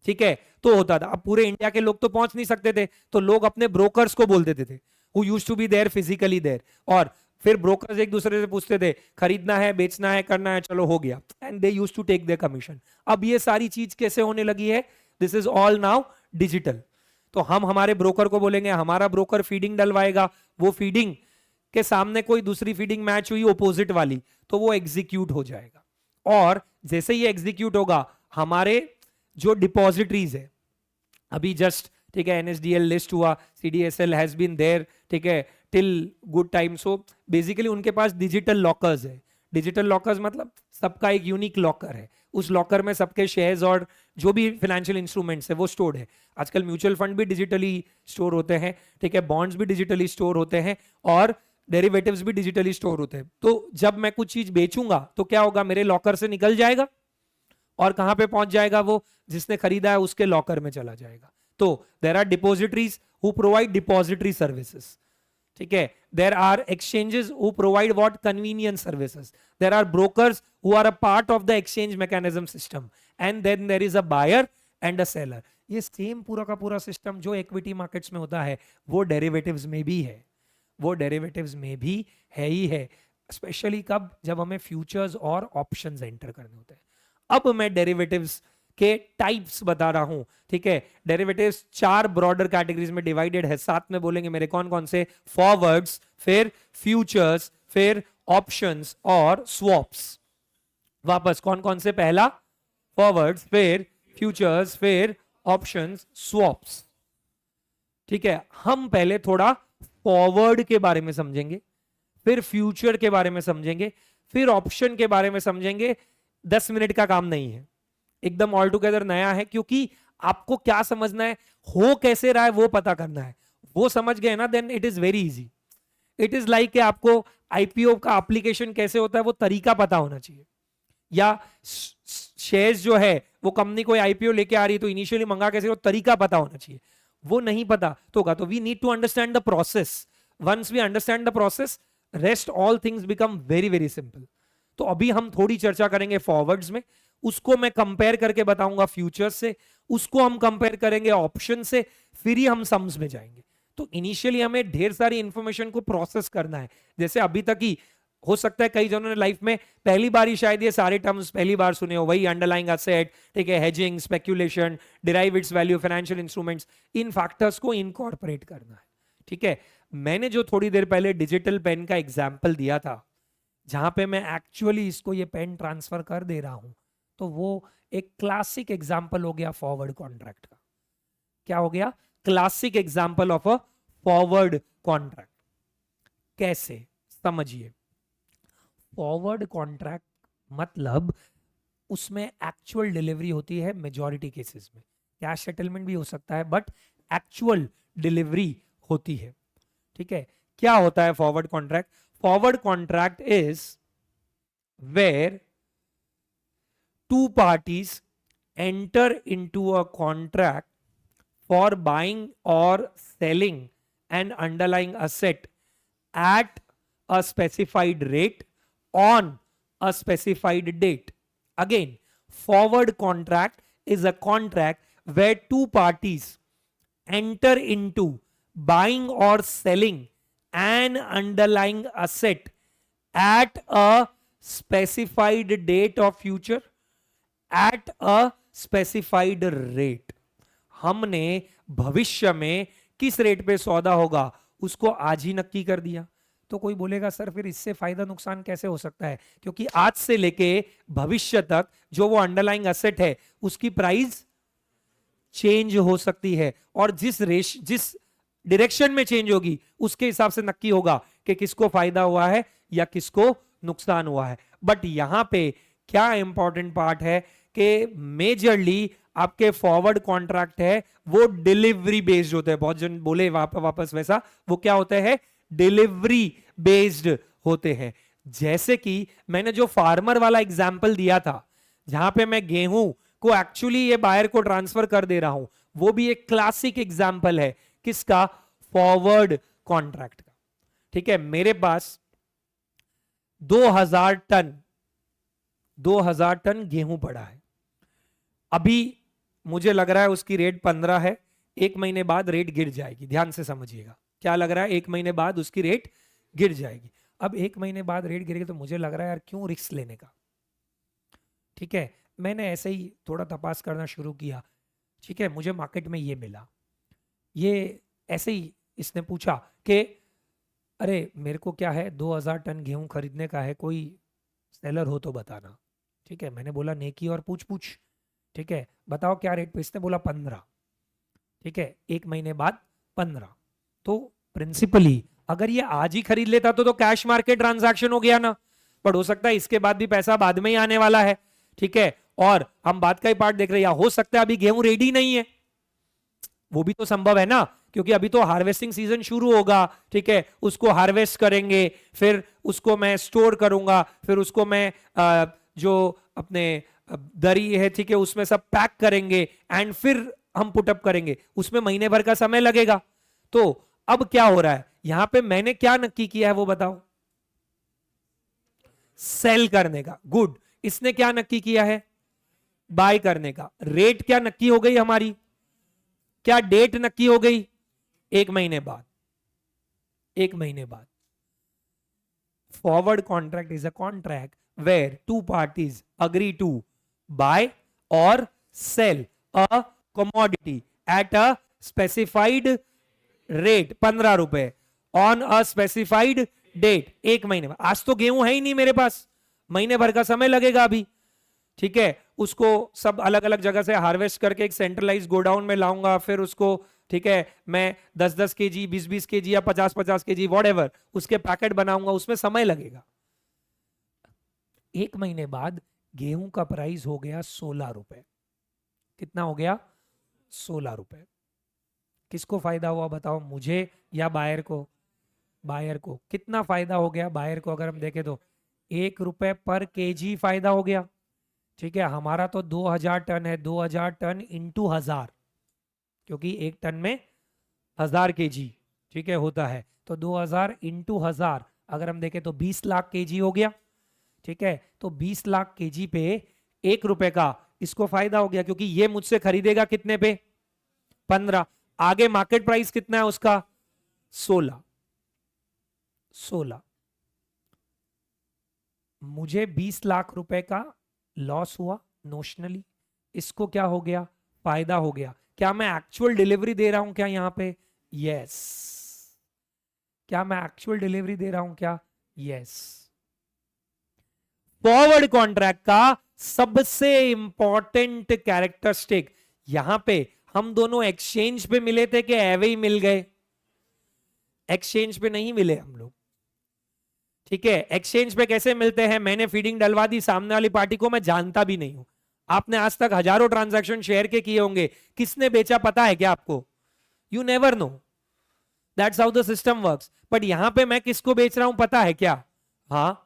ठीक है। तो होता था। अब पूरे इंडिया के लोग तो पहुंच नहीं सकते थे, तो लोग अपने ब्रोकर्स को बोल देते थे, who used to be there physically there, और फिर ब्रोकर्स एक दूसरे से पूछते थे खरीदना है, बेचना है, करना है, चलो हो गया, and they used to take their commission. अब ये सारी चीज कैसे होने लगी है, this is all now digital. तो हम हमारे ब्रोकर को बोलेंगे, हमारा ब्रोकर फीडिंग डलवाएगा, वो फीडिंग के सामने कोई दूसरी फीडिंग मैच हुई अपोजिट वाली, तो वो एग्जीक्यूट हो जाएगा। और जैसे ही एग्जीक्यूट होगा, हमारे जो डिपॉजिटरीज है, अभी जस्ट, ठीक है, एनएसडीएल लिस्ट हुआ, सीडीएसएल हैज बीन देयर, ठीक है, till good time. So basically उनके पास डिजिटल लॉकर्स है। डिजिटल लॉकर्स मतलब सबका एक यूनिक लॉकर है, उस लॉकर में सबके शेयर्स और जो भी फाइनेंशियल इंस्ट्रूमेंट्स है वो स्टोर्ड है। आजकल म्यूचुअल फंड भी डिजिटली स्टोर होते हैं, ठीक है, बॉन्ड्स भी डिजिटली स्टोर होते हैं, और डेरिवेटिव्स भी डिजिटली स्टोर होते हैं। तो जब मैं कुछ चीज बेचूंगा तो क्या होगा, मेरे लॉकर से निकल जाएगा और कहां पे पहुंच जाएगा, वो जिसने खरीदा है उसके लॉकर में चला जाएगा। तो there are depositories who provide depository services, ठीक है, there are exchanges who provide what, convenience services, there are brokers who are a part of the exchange mechanism system, and then there is a buyer and a seller. ये same पूरा का पूरा system जो equity markets में होता है वो derivatives में भी है, वो डेरिवेटिव्स में भी है ही है। स्पेशली कब, जब हमें फ्यूचर्स और ऑप्शंस एंटर करने होते हैं। अब मैं डेरिवेटिव्स के टाइप्स बता रहा हूं, ठीक है। डेरिवेटिव्स 4 ब्रॉडर कैटेगरीज में डिवाइडेड है, साथ में बोलेंगे मेरे कौन कौन से, फॉरवर्ड्स, फिर फ्यूचर्स, फिर ऑप्शंस और स्वॉप्स। वापस कौन कौन से, पहला फॉरवर्ड्स, फिर फ्यूचर्स, फिर ऑप्शंस, स्वॉप्स, ठीक है। हम पहले थोड़ा फॉरवर्ड के बारे में समझेंगे, फिर फ्यूचर के बारे में समझेंगे, फिर ऑप्शन के बारे में समझेंगे। 10 मिनट का काम नहीं है, एकदम ऑल टुगेदर नया है, क्योंकि आपको क्या समझना है, हो कैसे रहा है वो पता करना है। वो समझ गए ना, then it is very easy. It is like कि आपको आईपीओ का एप्लीकेशन कैसे होता है वो तरीका पता होना चाहिए. या शेयर्स जो है वो कंपनी कोई आईपीओ लेके आ रही है तो इनिशियली मंगा कैसे, वो तरीका पता होना चाहिए. वो नहीं पता तो होगा. तो we need to understand the process. Once we understand the process, rest all things become very very simple. तो अभी हम थोड़ी चर्चा करेंगे फॉरवर्ड्स में. उसको मैं कंपेयर करके बताऊंगा फ्यूचर्स से. उसको हम कंपेयर करेंगे ऑप्शन से. फिर ही हम सम्स में जाएंगे. तो इनिशियली हमें ढेर सारी इंफॉर्मेशन को प्रोसेस करना है. जैसे अभी तक ही हो सकता है कई जनों ने लाइफ में पहली बार ही शायद ये सारे टर्म्स पहली बार सुने हो. वही अंडरलाइंग असेट, ठीक है, hedging, speculation, derived value, financial instruments, इन फैक्टर्स को इनकॉर्पोरेट करना है. ठीक है. मैंने जो थोड़ी देर पहले डिजिटल पेन का एग्जाम्पल दिया था, जहां पे मैं एक्चुअली इसको ये पेन ट्रांसफर कर दे रहा हूं, तो वो एक क्लासिक एग्जाम्पल हो गया फॉरवर्ड कॉन्ट्रैक्ट का. क्या हो गया? Classic example of a forward contract. कैसे? समझिए. फॉरवर्ड कॉन्ट्रैक्ट मतलब उसमें एक्चुअल डिलीवरी होती है मेजॉरिटी केसेस में. कैश सेटलमेंट भी हो सकता है बट एक्चुअल डिलीवरी होती है. ठीक है. क्या होता है forward contract? Forward contract is where two parties enter into a contract for buying or selling an underlying asset at a specified rate on a specified date. Again, forward contract is a contract where two parties enter into buying or selling an underlying asset at a specified date of future at a specified rate. हमने भविष्य में किस rate पे सौदा होगा उसको आज ही नक्की कर दिया. तो कोई बोलेगा सर फिर इससे फायदा नुकसान कैसे हो सकता है? क्योंकि आज से लेके भविष्य तक जो वो अंडरलाइंग एसेट है उसकी प्राइस चेंज हो सकती है, और जिस डायरेक्शन में चेंज होगी उसके हिसाब से नक्की होगा कि किसको फायदा हुआ है या किसको नुकसान हुआ है. बट यहां पे क्या इंपॉर्टेंट पार्ट है कि मेजरली आपके फॉरवर्ड कॉन्ट्रैक्ट है वो डिलीवरी बेस्ड होते हैं. बहुत जन बोले वापस वैसा, वो क्या होते हैं? डिलीवरी बेस्ड होते हैं. जैसे कि मैंने जो फार्मर वाला एग्जांपल दिया था, जहां पे मैं गेहूं को एक्चुअली ये बायर को ट्रांसफर कर दे रहा हूं, वो भी एक क्लासिक एग्जांपल है. किसका? फॉरवर्ड कॉन्ट्रैक्ट का. ठीक है. मेरे पास 2000 टन गेहूं पड़ा है. अभी मुझे लग रहा है उसकी रेट 15 है. एक महीने बाद रेट गिर जाएगी. ध्यान से समझिएगा. क्या लग रहा है? एक महीने बाद उसकी रेट गिर जाएगी. अब एक महीने बाद रेट गिरेगी तो मुझे लग रहा है यार क्यों रिस्क लेने का. ठीक है. मैंने ऐसे ही थोड़ा तपास करना शुरू किया. ठीक है. मुझे मार्केट में ये मिला. ये ऐसे ही इसने पूछा कि अरे मेरे को क्या है 2000 टन गेहूं खरीदने का है, कोई सेलर हो तो बताना. ठीक है. मैंने बोला नेकी और पूछ पूछ. ठीक है. बताओ क्या रेट पे? इसने बोला 15. ठीक है. एक महीने बाद 15. तो प्रिंसिपली अगर ये आज ही खरीद लेता तो कैश मार्केट ट्रांजैक्शन हो गया ना. बट हो सकता है इसके बाद भी पैसा बाद में ही आने वाला है. ठीक है. और हम बात का ही पार्ट देख रहे हैं, या हो सकता है अभी गेहूं रेडी नहीं है. वो भी तो संभव है ना, क्योंकि अभी तो हार्वेस्टिंग सीजन शुरू होगा. ठीक है. उसको हार्वेस्ट करेंगे, फिर उसको मैं स्टोर करूंगा, फिर उसको मैं जो अपने दरी है, ठीक है, उसमें सब पैक करेंगे एंड फिर हम पुटअप करेंगे. उसमें महीने भर का समय लगेगा. तो अब क्या हो रहा है यहां पे? मैंने क्या नक्की किया है वो बताओ? सेल करने का. गुड. इसने क्या नक्की किया है? बाय करने का. रेट क्या नक्की हो गई हमारी? क्या डेट नक्की हो गई? एक महीने बाद. एक महीने बाद. Forward contract is a contract where two parties agree to buy और sell a commodity at a specified rate 15 रुपए ऑन अ स्पेसिफाइड डेट. एक महीने बाद. आज तो गेहूं है ही नहीं मेरे पास, महीने भर का समय लगेगा अभी. ठीक है. उसको सब अलग अलग जगह से हार्वेस्ट करके एक सेंट्रलाइज गोडाउन में लाऊंगा, फिर उसको, ठीक है, मैं 10-10 केजी, 20-20 केजी या 50-50 केजी वॉट उसके पैकेट बनाऊंगा. उसमें समय लगेगा. एक महीने बाद गेहूं का प्राइस हो गया 16 रुपए. कितना हो गया? 16 रुपए. किसको फायदा हुआ बताओ, मुझे या बायर को? बायर को। कितना फायदा हो गया बायर को अगर हम देखें तो 1 रुपए पर केजी फायदा हो गया। ठीक है, हमारा तो 2000 टन है, 2000 टन इंटू 1000, क्योंकि एक टन में 1000 केजी, ठीक है, होता है। तो 2000 इंटू 1000 अगर हम देखें तो 20 लाख केजी हो गया। ठीक है, तो 20 लाख केजी पे 1 रुपए का इसको फायदा हो गया, क्योंकि ये मुझसे खरीदेगा कितने पे? 15। आगे मार्केट प्राइस कितना है उसका? 16। 16। मुझे 20 लाख रुपए का लॉस हुआ नोशनली, इसको क्या हो गया? फायदा हो गया। क्या मैं एक्चुअल डिलीवरी दे रहा हूं क्या यहां पे? यस। क्या मैं एक्चुअल डिलीवरी दे रहा हूं क्या? यस। फॉरवर्ड कॉन्ट्रैक्ट का सबसे इंपॉर्टेंट कैरेक्टरिस्टिक, यहां पे हम दोनों एक्सचेंज पे मिले थे कि एवे ही मिल गए? एक्सचेंज पे नहीं मिले हम लोग। ठीक है, एक्सचेंज पे कैसे मिलते हैं? मैंने फीडिंग डलवा दी सामने वाली पार्टी को, मैं जानता भी नहीं हूं। आपने आज तक हजारों ट्रांजैक्शन शेयर के किए होंगे, किसने बेचा पता है क्या आपको? You never know. That's how the system works. But यहां पे मैं किसको बेच रहा हूं पता है क्या? हाँ।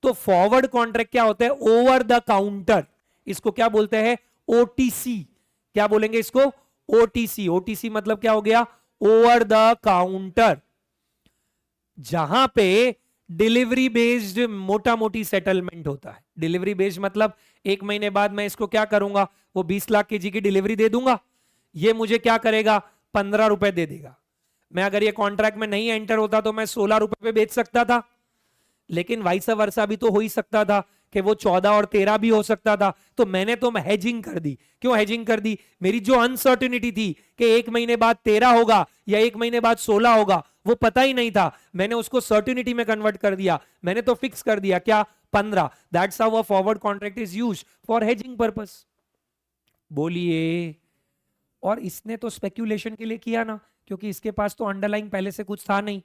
तो फॉरवर्ड कॉन्ट्रैक्ट क्या होता है? Over the counter. इसको क्या बोलते हैं? ओटीसी। क्या बोलेंगे इसको? ओटीसी। ओटीसी मतलब क्या हो गया? Over the counter. जहां पे डिलीवरी बेस्ड मोटा मोटी सेटलमेंट होता है। डिलीवरी बेस्ड मतलब 1 महीने बाद मैं इसको क्या करूंगा? वो 20 लाख केजी की डिलीवरी दे दूंगा, ये मुझे क्या करेगा? 15 रुपए दे देगा। मैं अगर ये कॉन्ट्रैक्ट में नहीं एंटर होता तो मैं 16 रुपए पे बेच सकता था, लेकिन वाइस वर्सा भी तो हो ही सकता था कि वो 14 और 13 भी हो सकता था। तो मैंने तो हेजिंग कर दी। क्यों हेजिंग कर दी? मेरी जो अनसर्टिनिटी थी कि 1 महीने बाद 13 होगा या 1 महीने बाद 16 होगा, वो पता ही नहीं था। मैंने उसको सर्टिनिटी में कन्वर्ट कर दिया। मैंने तो फिक्स कर दिया क्या? 15। That's how a forward contract is used for hedging purpose. बोलिए। और इसने तो स्पेक्यूलेशन के लिए किया ना, क्योंकि इसके पास तो अंडरलाइंग पहले से कुछ था नहीं।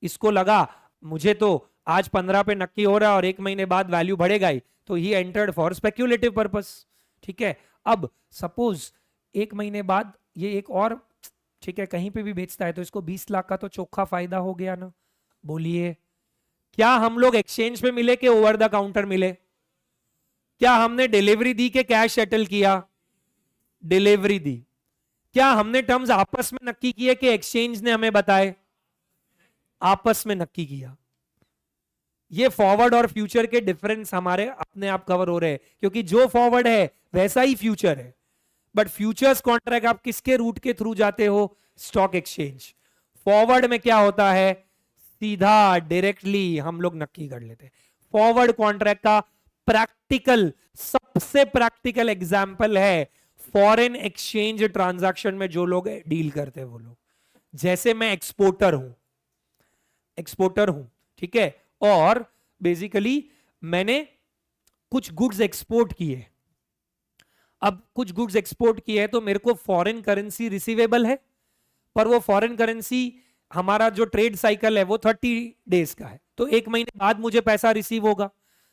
इसको लगा मुझे तो आज 15 पे नक्की हो रहा है और 1 महीने बाद वैल्यू बढ़ेगा ही, तो he entered for speculative purpose. ठीक है, अब सपोज 1 महीने बाद ये एक और, ठीक है, कहीं पे भी बेचता है तो इसको 20 लाख का तो चोखा फायदा हो गया ना। बोलिए, क्या हम लोग एक्सचेंज पे मिले कि ओवर द काउंटर मिले? क्या हमने डिलीवरी दी के कैश सेटल किया? डिलीवरी दी। क्या हमने टर्म्स आपस में नक्की किए कि एक्सचेंज ने हमें बताए? आपस में नक्की किया। ये फॉरवर्ड और फ्यूचर के डिफरेंस हमारे अपने आप कवर हो रहे हैं, क्योंकि जो फॉरवर्ड है वैसा ही फ्यूचर है। बट फ्यूचर्स कॉन्ट्रैक्ट आप किसके रूट के थ्रू जाते हो? Stock exchange. फॉरवर्ड में क्या होता है? सीधा डायरेक्टली हम लोग नक्की कर लेते हैं। फॉरवर्ड कॉन्ट्रैक्ट का प्रैक्टिकल, सबसे प्रैक्टिकल एग्जांपल है फॉरेन एक्सचेंज ट्रांजैक्शन में जो लोग डील करते हैं वो लोग। जैसे मैं एक्सपोर्टर हूं, एक्सपोर्टर हूं, ठीक है, और बेसिकली मैंने कुछ गुड्स एक्सपोर्ट किए। अब कुछ गुड्स एक्सपोर्ट किए हैं तो मेरे को फॉरेन करेंसी रिसीवेबल है, पर वो फॉरेन करेंसी, हमारा जो ट्रेड साइकिल है वो 30 डेज का है, तो 1 महीने बाद मुझे पैसा रिसीव होगा।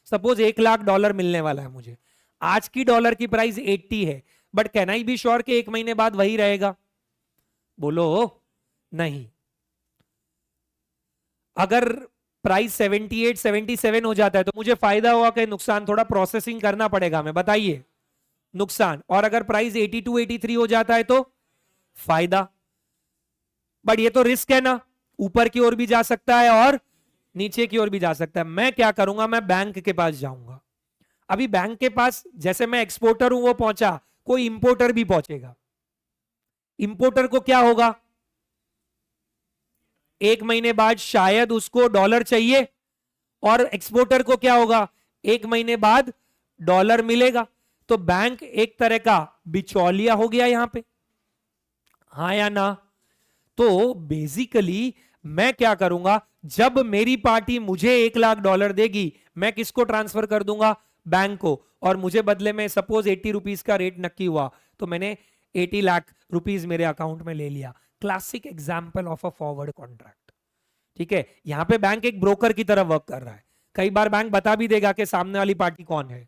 सपोज $1 लाख मिलने वाला है मुझे। आज की डॉलर की प्राइस 80 है, but can I be sure कि 1 महीने बाद वही रहेगा? बोलो नहीं। अगर प्राइस 78 77 हो जाता है तो मुझे फायदा हुआ कि नुकसान? थोड़ा प्रोसेसिंग करना पड़ेगा हमें, बताइए। नुकसान। और अगर प्राइस 82 83 हो जाता है तो फायदा। बट ये तो रिस्क है ना, ऊपर की ओर भी जा सकता है और नीचे की ओर भी जा सकता है। मैं क्या करूंगा? मैं बैंक के पास जाऊंगा। अभी बैंक के पास जैसे मैं एक्सपोर्टर हूं वो पहुंचा, कोई इंपोर्टर भी पहुंचेगा। इंपोर्टर को क्या होगा? 1 महीने बाद शायद उसको डॉलर चाहिए, और एक्सपोर्टर को क्या होगा? 1 महीने बाद डॉलर मिलेगा। तो बैंक एक तरह का बिचौलिया हो गया यहां पे, हाँ या ना? तो बेसिकली मैं क्या करूंगा? जब मेरी पार्टी मुझे $1 लाख देगी, मैं किसको ट्रांसफर कर दूंगा? बैंक को। और मुझे बदले में सपोज 80 रुपीज का रेट नक्की हुआ, तो मैंने 80 लाख रुपीज मेरे अकाउंट में ले लिया। Classic example of a forward contract. ठीक है, यहां पे बैंक एक ब्रोकर की तरह वर्क कर रहा है। कई बार बैंक बता भी देगा कि सामने वाली पार्टी कौन है।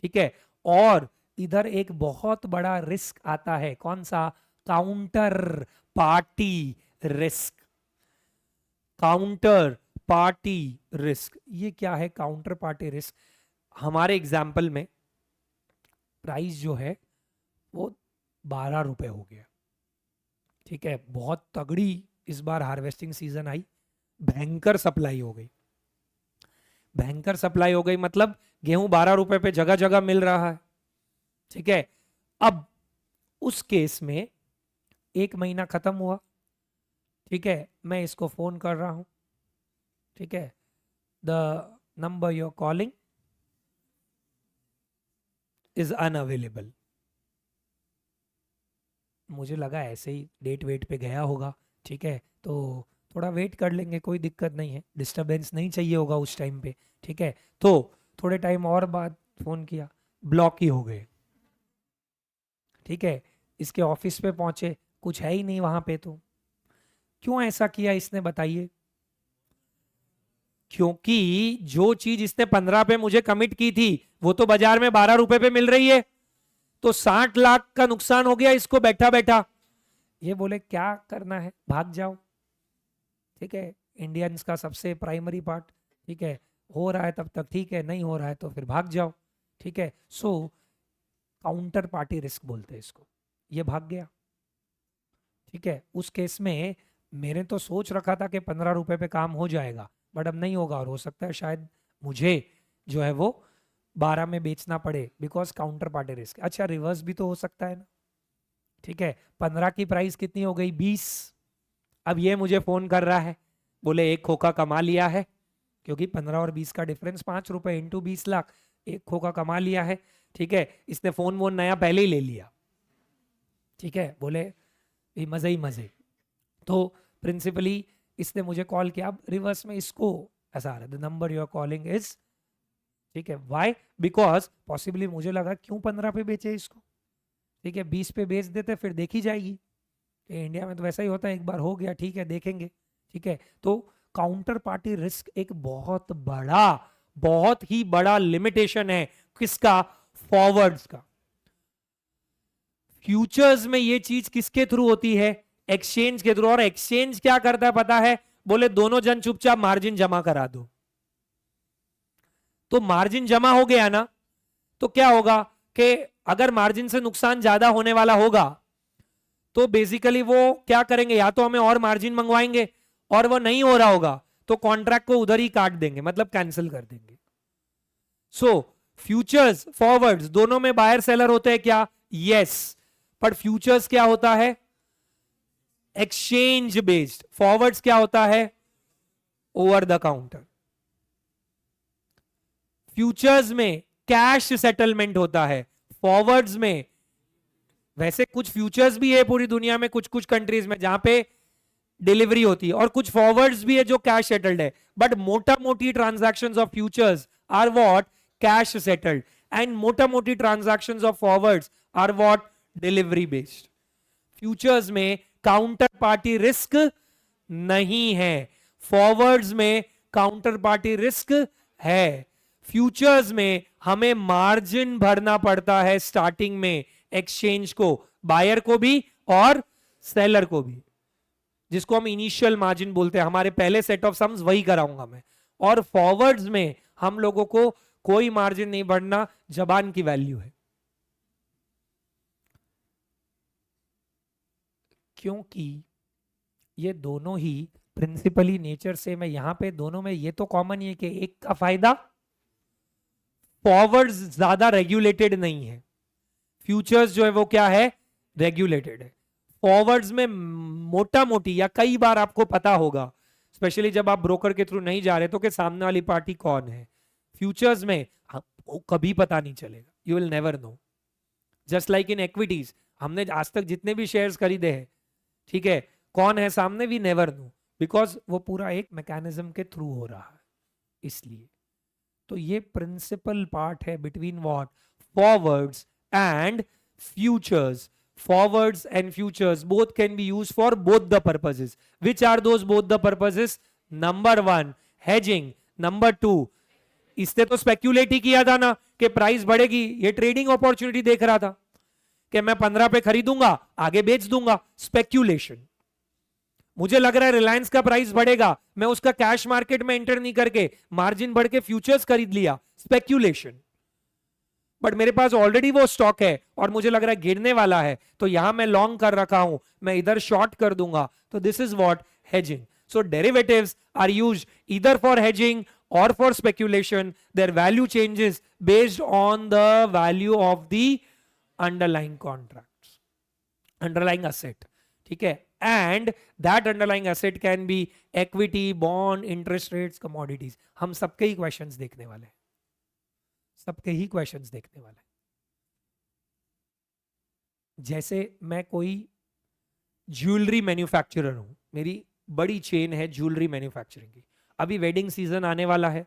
ठीक है, और इधर एक बहुत बड़ा रिस्क आता है, कौन सा? Counter party risk. Counter party risk, ये क्या है काउंटर पार्टी रिस्क? हमारे एग्जाम्पल में प्राइस जो है वो 12 रुपए हो गया, ठीक है, बहुत तगड़ी इस बार हार्वेस्टिंग सीजन आई, भयंकर सप्लाई हो गई। भयंकर सप्लाई हो गई मतलब गेहूं 12 रुपए पे जगह जगह मिल रहा है, ठीक है। अब उस केस में 1 महीना खत्म हुआ, ठीक है, मैं इसको फोन कर रहा हूं, ठीक है, the number you are calling is unavailable. मुझे लगा ऐसे ही डेट वेट पे गया होगा, ठीक है, तो थोड़ा वेट कर लेंगे, कोई दिक्कत नहीं है, डिस्टरबेंस नहीं चाहिए होगा उस टाइम पे, ठीक है। तो थोड़े टाइम और बाद फोन किया, ब्लॉक ही हो गए, ठीक है। इसके ऑफिस पे पहुंचे, कुछ है ही नहीं वहां पे। तो क्यों ऐसा किया इसने बताइए? क्योंकि जो चीज इसने 15 पे मुझे कमिट की थी वो तो बाजार में 12 रुपए पे मिल रही है, तो 60 लाख का नुकसान हो गया इसको बैठा बैठा। ये बोले क्या करना है, भाग जाओ, ठीक है, इंडियंस का सबसे प्राइमरी पार्ट, ठीक है, हो रहा है तब तक ठीक है, नहीं हो रहा है तो फिर भाग जाओ, ठीक है। सो काउंटर पार्टी रिस्क बोलते हैं इसको। ये भाग गया, ठीक है। उस केस में मैंने तो सोच रखा था कि 15 रुपए पे काम हो जाएगा, बट अब नहीं होगा, और हो सकता है शायद मुझे जो है वो 12 में बेचना पड़े, बिकॉज काउंटर पार्टी रिस्क। अच्छा, रिवर्स भी तो हो सकता है ना, ठीक है। 15 की प्राइस कितनी हो गई, 20। अब ये मुझे फोन कर रहा है, बोले एक खोखा कमा लिया है, क्योंकि 15 और 20 का डिफरेंस 5 रुपए इंटू 20 लाख, एक खोखा कमा लिया है, ठीक है। इसने फोन वोन नया पहले ही ले लिया, ठीक है, बोले ये मजे ही मजे। तो प्रिंसिपली इसने मुझे कॉल किया, अब रिवर्स में इसको ऐसा आ रहा है, the number you are calling is, ठीक है, व्हाई, बिकॉज पॉसिबली मुझे लगा क्यों 15 पे बेचे इसको, ठीक है, 20 पे बेच देते फिर देखी जाएगी। इंडिया में तो वैसा ही होता है, एक बार हो गया ठीक है देखेंगे, ठीक है। तो काउंटर पार्टी रिस्क एक बहुत बड़ा, बहुत ही बड़ा लिमिटेशन है किसका, फॉरवर्ड्स का। फ्यूचर्स में ये चीज किसके थ्रू होती है, एक्सचेंज के थ्रू। और एक्सचेंज क्या करता है पता है, बोले दोनों जन चुपचाप मार्जिन जमा करा दो। तो मार्जिन जमा हो गया ना, तो क्या होगा कि अगर मार्जिन से नुकसान ज्यादा होने वाला होगा तो बेसिकली वो क्या करेंगे, या तो हमें और मार्जिन मंगवाएंगे, और वो नहीं हो रहा होगा तो कॉन्ट्रैक्ट को उधर ही काट देंगे, मतलब कैंसिल कर देंगे। सो फ्यूचर्स फॉरवर्ड्स दोनों में बायर सेलर होते हैं क्या, यस, पर फ्यूचर्स क्या होता है, एक्सचेंज बेस्ड। फॉरवर्ड्स क्या होता है, ओवर द काउंटर। फ्यूचर्स में कैश सेटलमेंट होता है, फॉरवर्ड्स में, वैसे कुछ फ्यूचर्स भी है पूरी दुनिया में, कुछ कुछ कंट्रीज में जहां पे डिलीवरी होती है, और कुछ फॉरवर्ड्स भी है जो कैश सेटल्ड है, बट मोटा मोटी transactions of futures are what, cash settled, and मोटा मोटी transactions of forwards are what, delivery based. Futures में काउंटर पार्टी रिस्क नहीं है, फॉरवर्ड्स में काउंटर पार्टी रिस्क है। फ्यूचर्स में हमें मार्जिन भरना पड़ता है स्टार्टिंग में, एक्सचेंज को, बायर को भी और सेलर को भी, जिसको हम इनिशियल मार्जिन बोलते हैं। हमारे पहले सेट ऑफ सम्स वही कराऊंगा मैं। और फॉरवर्ड्स में हम लोगों को कोई मार्जिन नहीं भरना, जबान की वैल्यू है, क्योंकि ये दोनों ही प्रिंसिपली नेचर से, मैं यहां पे दोनों में ये तो कॉमन ही है कि एक का फायदा, फॉरवर्ड्स ज्यादा रेगुलेटेड नहीं है, फ्यूचर्स जो है वो क्या है, रेगुलेटेड है। फॉरवर्ड्स में मोटा मोटी, या कई बार आपको पता होगा, स्पेशली जब आप ब्रोकर के थ्रू नहीं जा रहे, तो कि सामने वाली पार्टी कौन है। फ्यूचर्स में आपको कभी पता नहीं चलेगा, you will never know. Just like in equities, हमने आज तक जितने भी शेयर्स खरीदे हैं, ठीक है, कौन है सामने, वी नेवर नो, बिकॉज वो पूरा एक मैकेनिज्म के थ्रू हो रहा है, इसलिए। तो ये प्रिंसिपल पार्ट है between what, forwards and futures. Forwards and futures both can be used for both the purposes. Which are those both the purposes? Number 1 hedging, number 2, इसने तो स्पेक्यूलेट ही किया था ना कि प्राइस बढ़ेगी, ये ट्रेडिंग अपॉर्चुनिटी देख रहा था कि मैं 15 पे खरीदूंगा आगे बेच दूंगा, स्पेक्यूलेशन। मुझे लग रहा है रिलायंस का प्राइस बढ़ेगा, मैं उसका कैश मार्केट में एंटर नहीं करके मार्जिन बढ़ के फ्यूचर्स खरीद लिया, स्पेक्यूलेशन। बट मेरे पास ऑलरेडी वो स्टॉक है और मुझे लग रहा है गिरने वाला है, तो यहां मैं लॉन्ग कर रखा हूं, मैं इधर शॉर्ट कर दूंगा। तो this is what hedging. So derivatives are used either for hedging or for speculation. Their value changes based on the value of the underlying contracts, underlying asset. ठीक है, and that underlying asset can be equity, bond, interest rates, commodities. हम सबके ही questions देखने वाले हैं, सबके ही questions देखने वाले हैं। जैसे मैं कोई ज्वेलरी मैन्युफैक्चरर हूं, मेरी बड़ी चेन है ज्वेलरी मैन्युफैक्चरिंग की, अभी वेडिंग सीजन आने वाला है,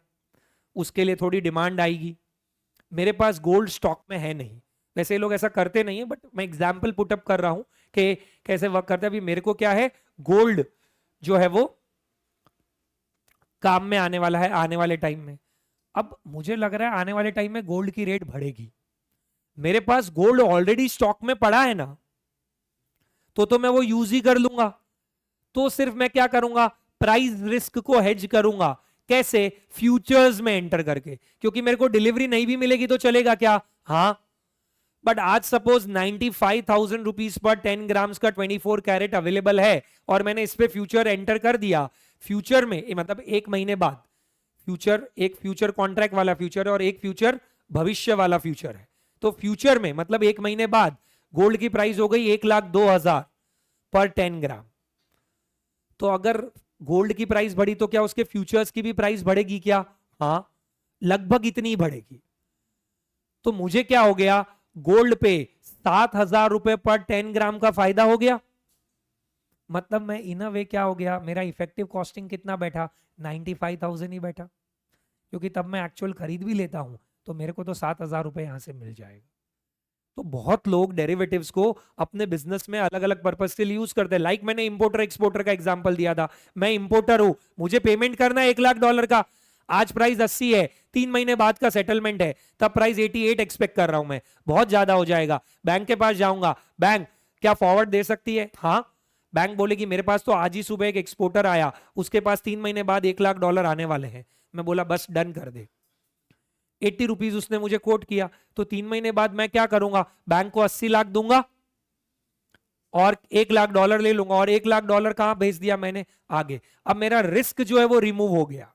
उसके लिए थोड़ी डिमांड आएगी, मेरे पास गोल्ड स्टॉक में है नहीं। वैसे लोग ऐसा करते नहीं है, बट मैं एग्जाम्पल पुटअप कर रहा हूं कि कैसे वर्क करता है। अभी मेरे को क्या है, गोल्ड जो है वो काम में आने वाला है आने वाले टाइम में। अब मुझे लग रहा है आने वाले टाइम में गोल्ड की रेट बढ़ेगी, मेरे पास गोल्ड ऑलरेडी स्टॉक में पड़ा है ना, तो मैं वो यूज ही कर लूंगा। तो सिर्फ मैं क्या करूंगा, प्राइस रिस्क को हेज करूंगा। कैसे? फ्यूचर्स में एंटर करके, क्योंकि मेरे को डिलीवरी नहीं भी मिलेगी तो चलेगा क्या? हाँ, बट आज सपोज 95,000 रुपीज पर 10 ग्राम्स का 24 कैरेट अवेलेबल है और मैंने इस पे फ्यूचर एंटर कर दिया। फ्यूचर में मतलब एक महीने बाद, फ्यूचर एक फ्यूचर कॉन्ट्रैक्ट वाला फ्यूचर है और एक फ्यूचर भविष्य वाला फ्यूचर है। तो फ्यूचर में मतलब एक महीने बाद गोल्ड की प्राइस हो गई 1,02,000 पर 10 ग्राम। तो अगर गोल्ड की प्राइस बढ़ी तो क्या उसके फ्यूचर्स की भी प्राइस बढ़ेगी क्या? हाँ, लगभग इतनी बढ़ेगी। तो मुझे क्या हो गया, गोल्ड पे 7,000 रुपए पर 10 ग्राम का फायदा हो गया। मतलब मैं इन अ वे क्या हो गया, मेरा इफेक्टिव कॉस्टिंग कितना बैठा, 95,000 ही बैठा, क्योंकि तब मैं एक्चुअल खरीद भी लेता हूं तो मेरे को तो 7,000 रुपए यहां से मिल जाएगा। तो बहुत लोग डेरिवेटिव्स को अपने बिजनेस में अलग अलग पर्पस के लिए यूज करते हैं। लाइक मैंने इंपोर्टर एक्सपोर्टर का एग्जांपल दिया था, मैं इंपोर्टर हूं, मुझे पेमेंट करना है 1,00,000 का, आज प्राइस 80 है, 3 महीने बाद का सेटलमेंट है, तब प्राइस 88 एक्सपेक्ट कर रहा हूं मैं, बहुत ज्यादा हो जाएगा। बैंक के पास जाऊंगा, बैंक क्या फॉरवर्ड दे सकती है? हाँ, बैंक बोलेगी मेरे पास तो आज ही सुबह एक एक्सपोर्टर आया, उसके पास 3 महीने बाद $1,00,000 आने वाले हैं। मैं बोला बस डन कर दे, 80 रुपीज उसने मुझे कोट किया, तो 3 महीने बाद मैं क्या करूंगा, बैंक को 80 लाख दूंगा और $1,00,000 ले लूंगा, और $1,00,000 कहां भेज दिया मैंने? आगे। अब मेरा रिस्क जो है वो रिमूव हो गया।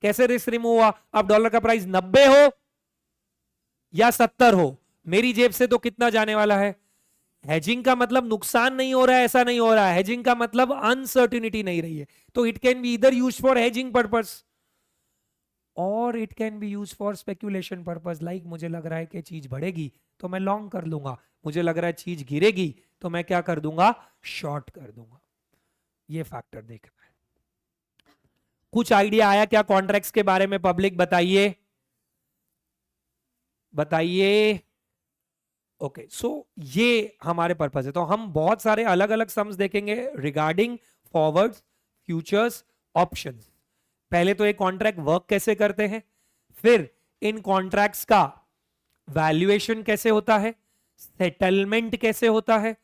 कैसे रिस्क रिमूव हुआ? अब डॉलर का प्राइस 90 हो या 70 हो, मेरी जेब से तो कितना जाने वाला है? हेजिंग का मतलब नुकसान नहीं हो रहा है, ऐसा नहीं हो रहा है, हेजिंग का मतलब अनसर्टिनिटी नहीं रही है। तो इट कैन बी इधर यूज फॉर हेजिंग पर्पस और it can be use for speculation purpose. Like मुझे लग रहा है कि चीज बढ़ेगी तो मैं लॉन्ग कर लूंगा, मुझे लग रहा है चीज गिरेगी तो मैं क्या कर दूंगा, शॉर्ट कर दूंगा। ये फैक्टर देखना है। कुछ आइडिया आया क्या कॉन्ट्रैक्ट्स के बारे में? पब्लिक बताइए, बताइए। ओके, सो ये हमारे पर्पस है। तो हम बहुत सारे अलग अलग सम्स देखेंगे रिगार्डिंग फॉरवर्ड्स, फ्यूचर्स, ऑप्शंस। पहले तो एक कॉन्ट्रैक्ट वर्क कैसे करते हैं, फिर इन कॉन्ट्रैक्ट्स का वैल्यूएशन कैसे होता है, सेटलमेंट कैसे होता है,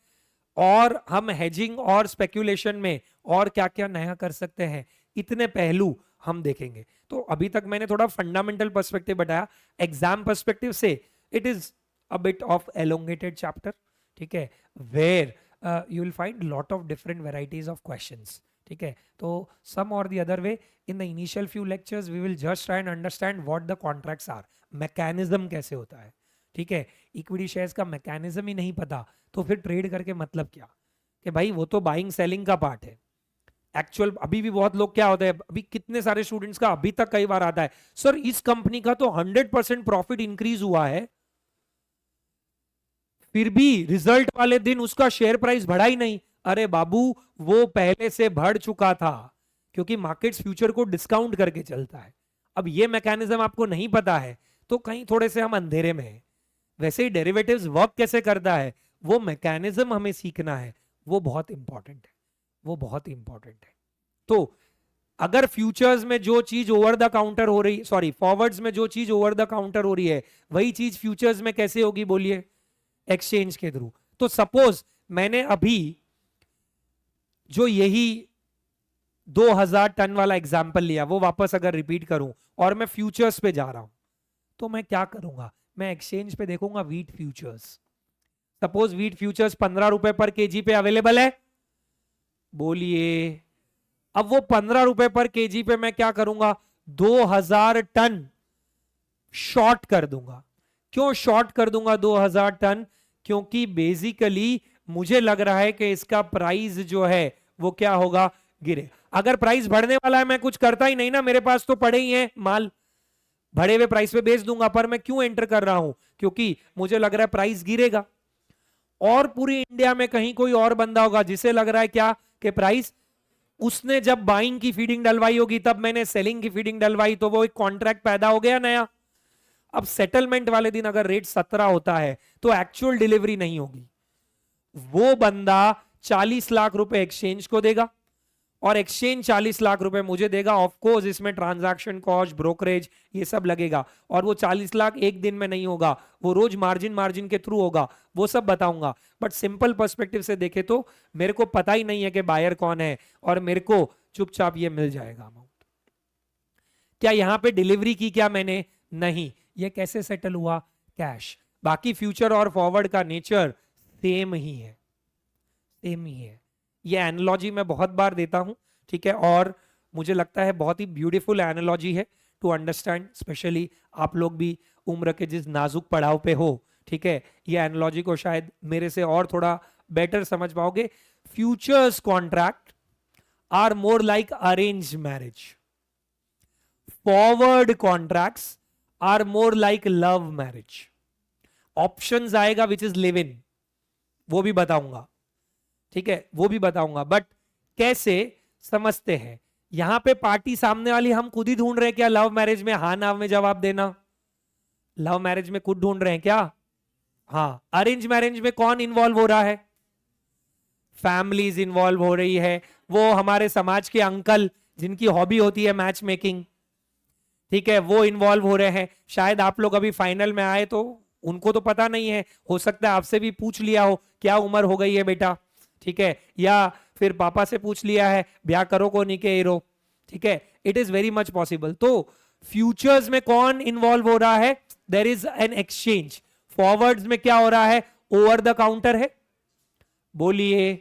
और हम हेजिंग और स्पेक्यूलेशन में और क्या क्या नया कर सकते हैं, इतने पहलू हम देखेंगे। तो अभी तक मैंने थोड़ा फंडामेंटल पर्सपेक्टिव बताया। एग्जाम पर्सपेक्टिव से it is a bit of elongated chapter, ठीक है, where you will find lot of different varieties of questions, ठीक है। तो some or the other way in the initial few lectures we will just try and understand what the contracts are, mechanism कैसे होता है, ठीक है। Equity shares का mechanism ही नहीं पता तो फिर ट्रेड करके मतलब क्या, कि भाई वो तो बाइंग सेलिंग का पार्ट है। एक्चुअल अभी भी बहुत लोग क्या होता है, अभी कितने सारे स्टूडेंट्स का अभी तक कई बार आता है, सर इस कंपनी का तो 100% प्रॉफिट इंक्रीज हुआ है, फिर भी रिजल्ट वाले दिन उसका शेयर प्राइस बढ़ा ही नहीं। अरे बाबू, वो पहले से बढ़ चुका था, क्योंकि मार्केट्स फ्यूचर को डिस्काउंट करके चलता है। अब ये मैकेनिज्म आपको नहीं पता है तो कहीं थोड़े से हम अंधेरे में हैं। वैसे ही डेरिवेटिव्स वर्क कैसे करता है, वो मैकेनिज्म हमें सीखना है, वो बहुत इंपॉर्टेंट है, वो बहुत इंपॉर्टेंट है। तो अगर फ्यूचर्स में जो चीज ओवर द काउंटर हो रही, सॉरी फॉरवर्ड्स में जो चीज ओवर द काउंटर हो रही है, वही चीज फ्यूचर्स में कैसे होगी बोलिए? एक्सचेंज के थ्रू। तो सपोज मैंने अभी जो यही 2000 टन वाला एग्जाम्पल लिया वो वापस अगर रिपीट करूं और मैं फ्यूचर्स पे जा रहा हूं, तो मैं क्या करूंगा, मैं एक्सचेंज पे देखूंगा wheat futures. Suppose wheat futures 15 रुपए पर केजी पे अवेलेबल है, बोलिए। अब वो 15 रुपए पर केजी पे मैं क्या करूंगा, 2000 टन शॉर्ट कर दूंगा। क्यों शॉर्ट कर दूंगा 2000 टन? क्योंकि बेसिकली मुझे लग रहा है कि इसका प्राइस जो है वो क्या होगा, गिरे। अगर प्राइस बढ़ने वाला है, मैं कुछ करता ही नहीं ना, मेरे पास तो पड़े ही है माल, बढ़े हुए प्राइस पे बेच दूंगा। पर मैं क्यों एंटर कर रहा हूं, क्योंकि मुझे लग रहा है प्राइस गिरेगा। और पूरी इंडिया में कहीं कोई और बंदा होगा जिसे लग रहा है क्या, कि प्राइस, उसने जब बाइंग की फीडिंग डलवाई होगी तब मैंने सेलिंग की फीडिंग डलवाई, तो वो एक कॉन्ट्रैक्ट पैदा हो गया नया। अब सेटलमेंट वाले दिन अगर रेट 17 होता है तो एक्चुअल डिलीवरी नहीं होगी। वो बंदा 40 लाख रुपए एक्सचेंज को देगा और एक्सचेंज 40 लाख रुपए मुझे देगा। ऑफ कोर्स इसमें ट्रांजैक्शन कॉस्ट, ब्रोकरेज, ये सब लगेगा। और वो 40 लाख एक दिन में नहीं होगा, वो रोज मार्जिन मार्जिन के थ्रू होगा, वो सब बताऊंगा। बट सिंपल पर्सपेक्टिव से देखे तो मेरे को पता ही नहीं है कि बायर कौन है और मेरे को चुपचाप ये मिल जाएगा अमाउंट। क्या यहां पे डिलीवरी की क्या मैंने? नहीं। ये कैसे सेटल हुआ? कैश। बाकी फ्यूचर और फॉरवर्ड का नेचर सेम ही है, सेम ही है। ये एनालॉजी मैं बहुत बार देता हूं, ठीक है, और मुझे लगता है बहुत ही ब्यूटीफुल एनालॉजी है टू अंडरस्टैंड, स्पेशली आप लोग भी उम्र के जिस नाजुक पड़ाव पे हो, ठीक है, ये एनालॉजी को शायद मेरे से और थोड़ा बेटर समझ पाओगे। Futures contract are more like arrange marriage, forward contracts are more like love marriage. Options आएगा विच इज लिव इन, वो भी बताऊंगा, ठीक है, वो भी बताऊंगा। बट कैसे समझते हैं, यहां पे पार्टी सामने वाली हम खुद ही ढूंढ रहे हैं क्या? लव मैरिज में हाँ ना में जवाब देना, लव मैरिज में खुद ढूंढ रहे हैं क्या? हाँ। अरेंज मैरिज में कौन इन्वॉल्व हो रहा है? फैमिलीज इन्वॉल्व हो रही है, वो हमारे समाज के अंकल जिनकी हॉबी होती है मैच मेकिंग, ठीक है, वो इन्वॉल्व हो रहे हैं। शायद आप लोग अभी फाइनल में आए तो उनको तो पता नहीं है, हो सकता है आपसे भी पूछ लिया हो क्या उम्र हो गई है बेटा, ठीक है, या फिर पापा से पूछ लिया है ब्याह करो को नहीं के हीरो, ठीक है, it is very much possible. तो फ्यूचर्स में कौन इन्वॉल्व हो रहा है? There is an exchange. Forwards में क्या हो रहा है? ओवर द काउंटर है। बोलिए।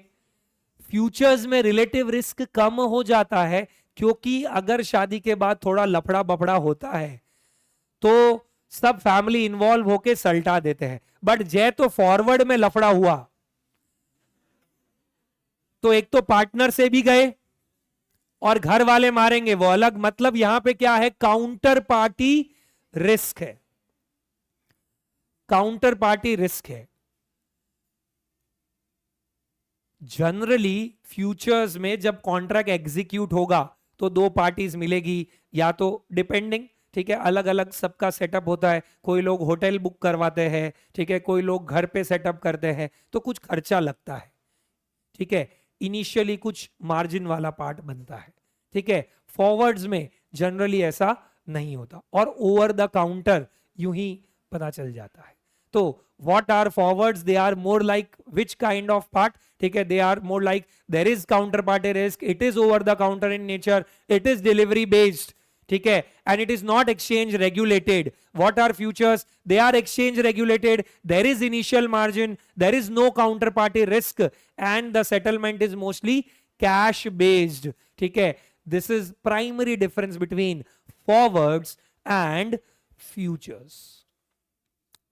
फ्यूचर्स में रिलेटिव रिस्क कम हो जाता है, क्योंकि अगर शादी के बाद थोड़ा लफड़ा बफड़ा होता है तो सब फैमिली इन्वॉल्व होके सल्टा देते हैं। बट जय तो फॉरवर्ड में लफड़ा हुआ तो एक तो पार्टनर से भी गए और घर वाले मारेंगे वो अलग। मतलब यहां पे क्या है? काउंटर पार्टी रिस्क है, काउंटर पार्टी रिस्क है। जनरली फ्यूचर्स में जब कॉन्ट्रैक्ट एग्जीक्यूट होगा तो दो पार्टीज मिलेगी, या तो डिपेंडिंग, ठीक है, अलग अलग सबका सेटअप होता है। कोई लोग होटल बुक करवाते हैं, ठीक है, कोई लोग घर पे सेटअप करते हैं, तो कुछ खर्चा लगता है, ठीक है, इनिशियली कुछ मार्जिन वाला पार्ट बनता है, ठीक है। फॉरवर्ड्स में जनरली ऐसा नहीं होता और ओवर द काउंटर यूं ही पता चल जाता है। तो what are forwards? They are more like which kind of part? ठीक है, they are more like there is counterparty risk, it is over the counter in nature, it is delivery based, ठीक है, and it is not exchange regulated. What are futures? They are exchange regulated, there is initial margin, there is no counterparty risk, and the settlement is mostly cash based, ठीक है। This is primary difference between forwards and futures.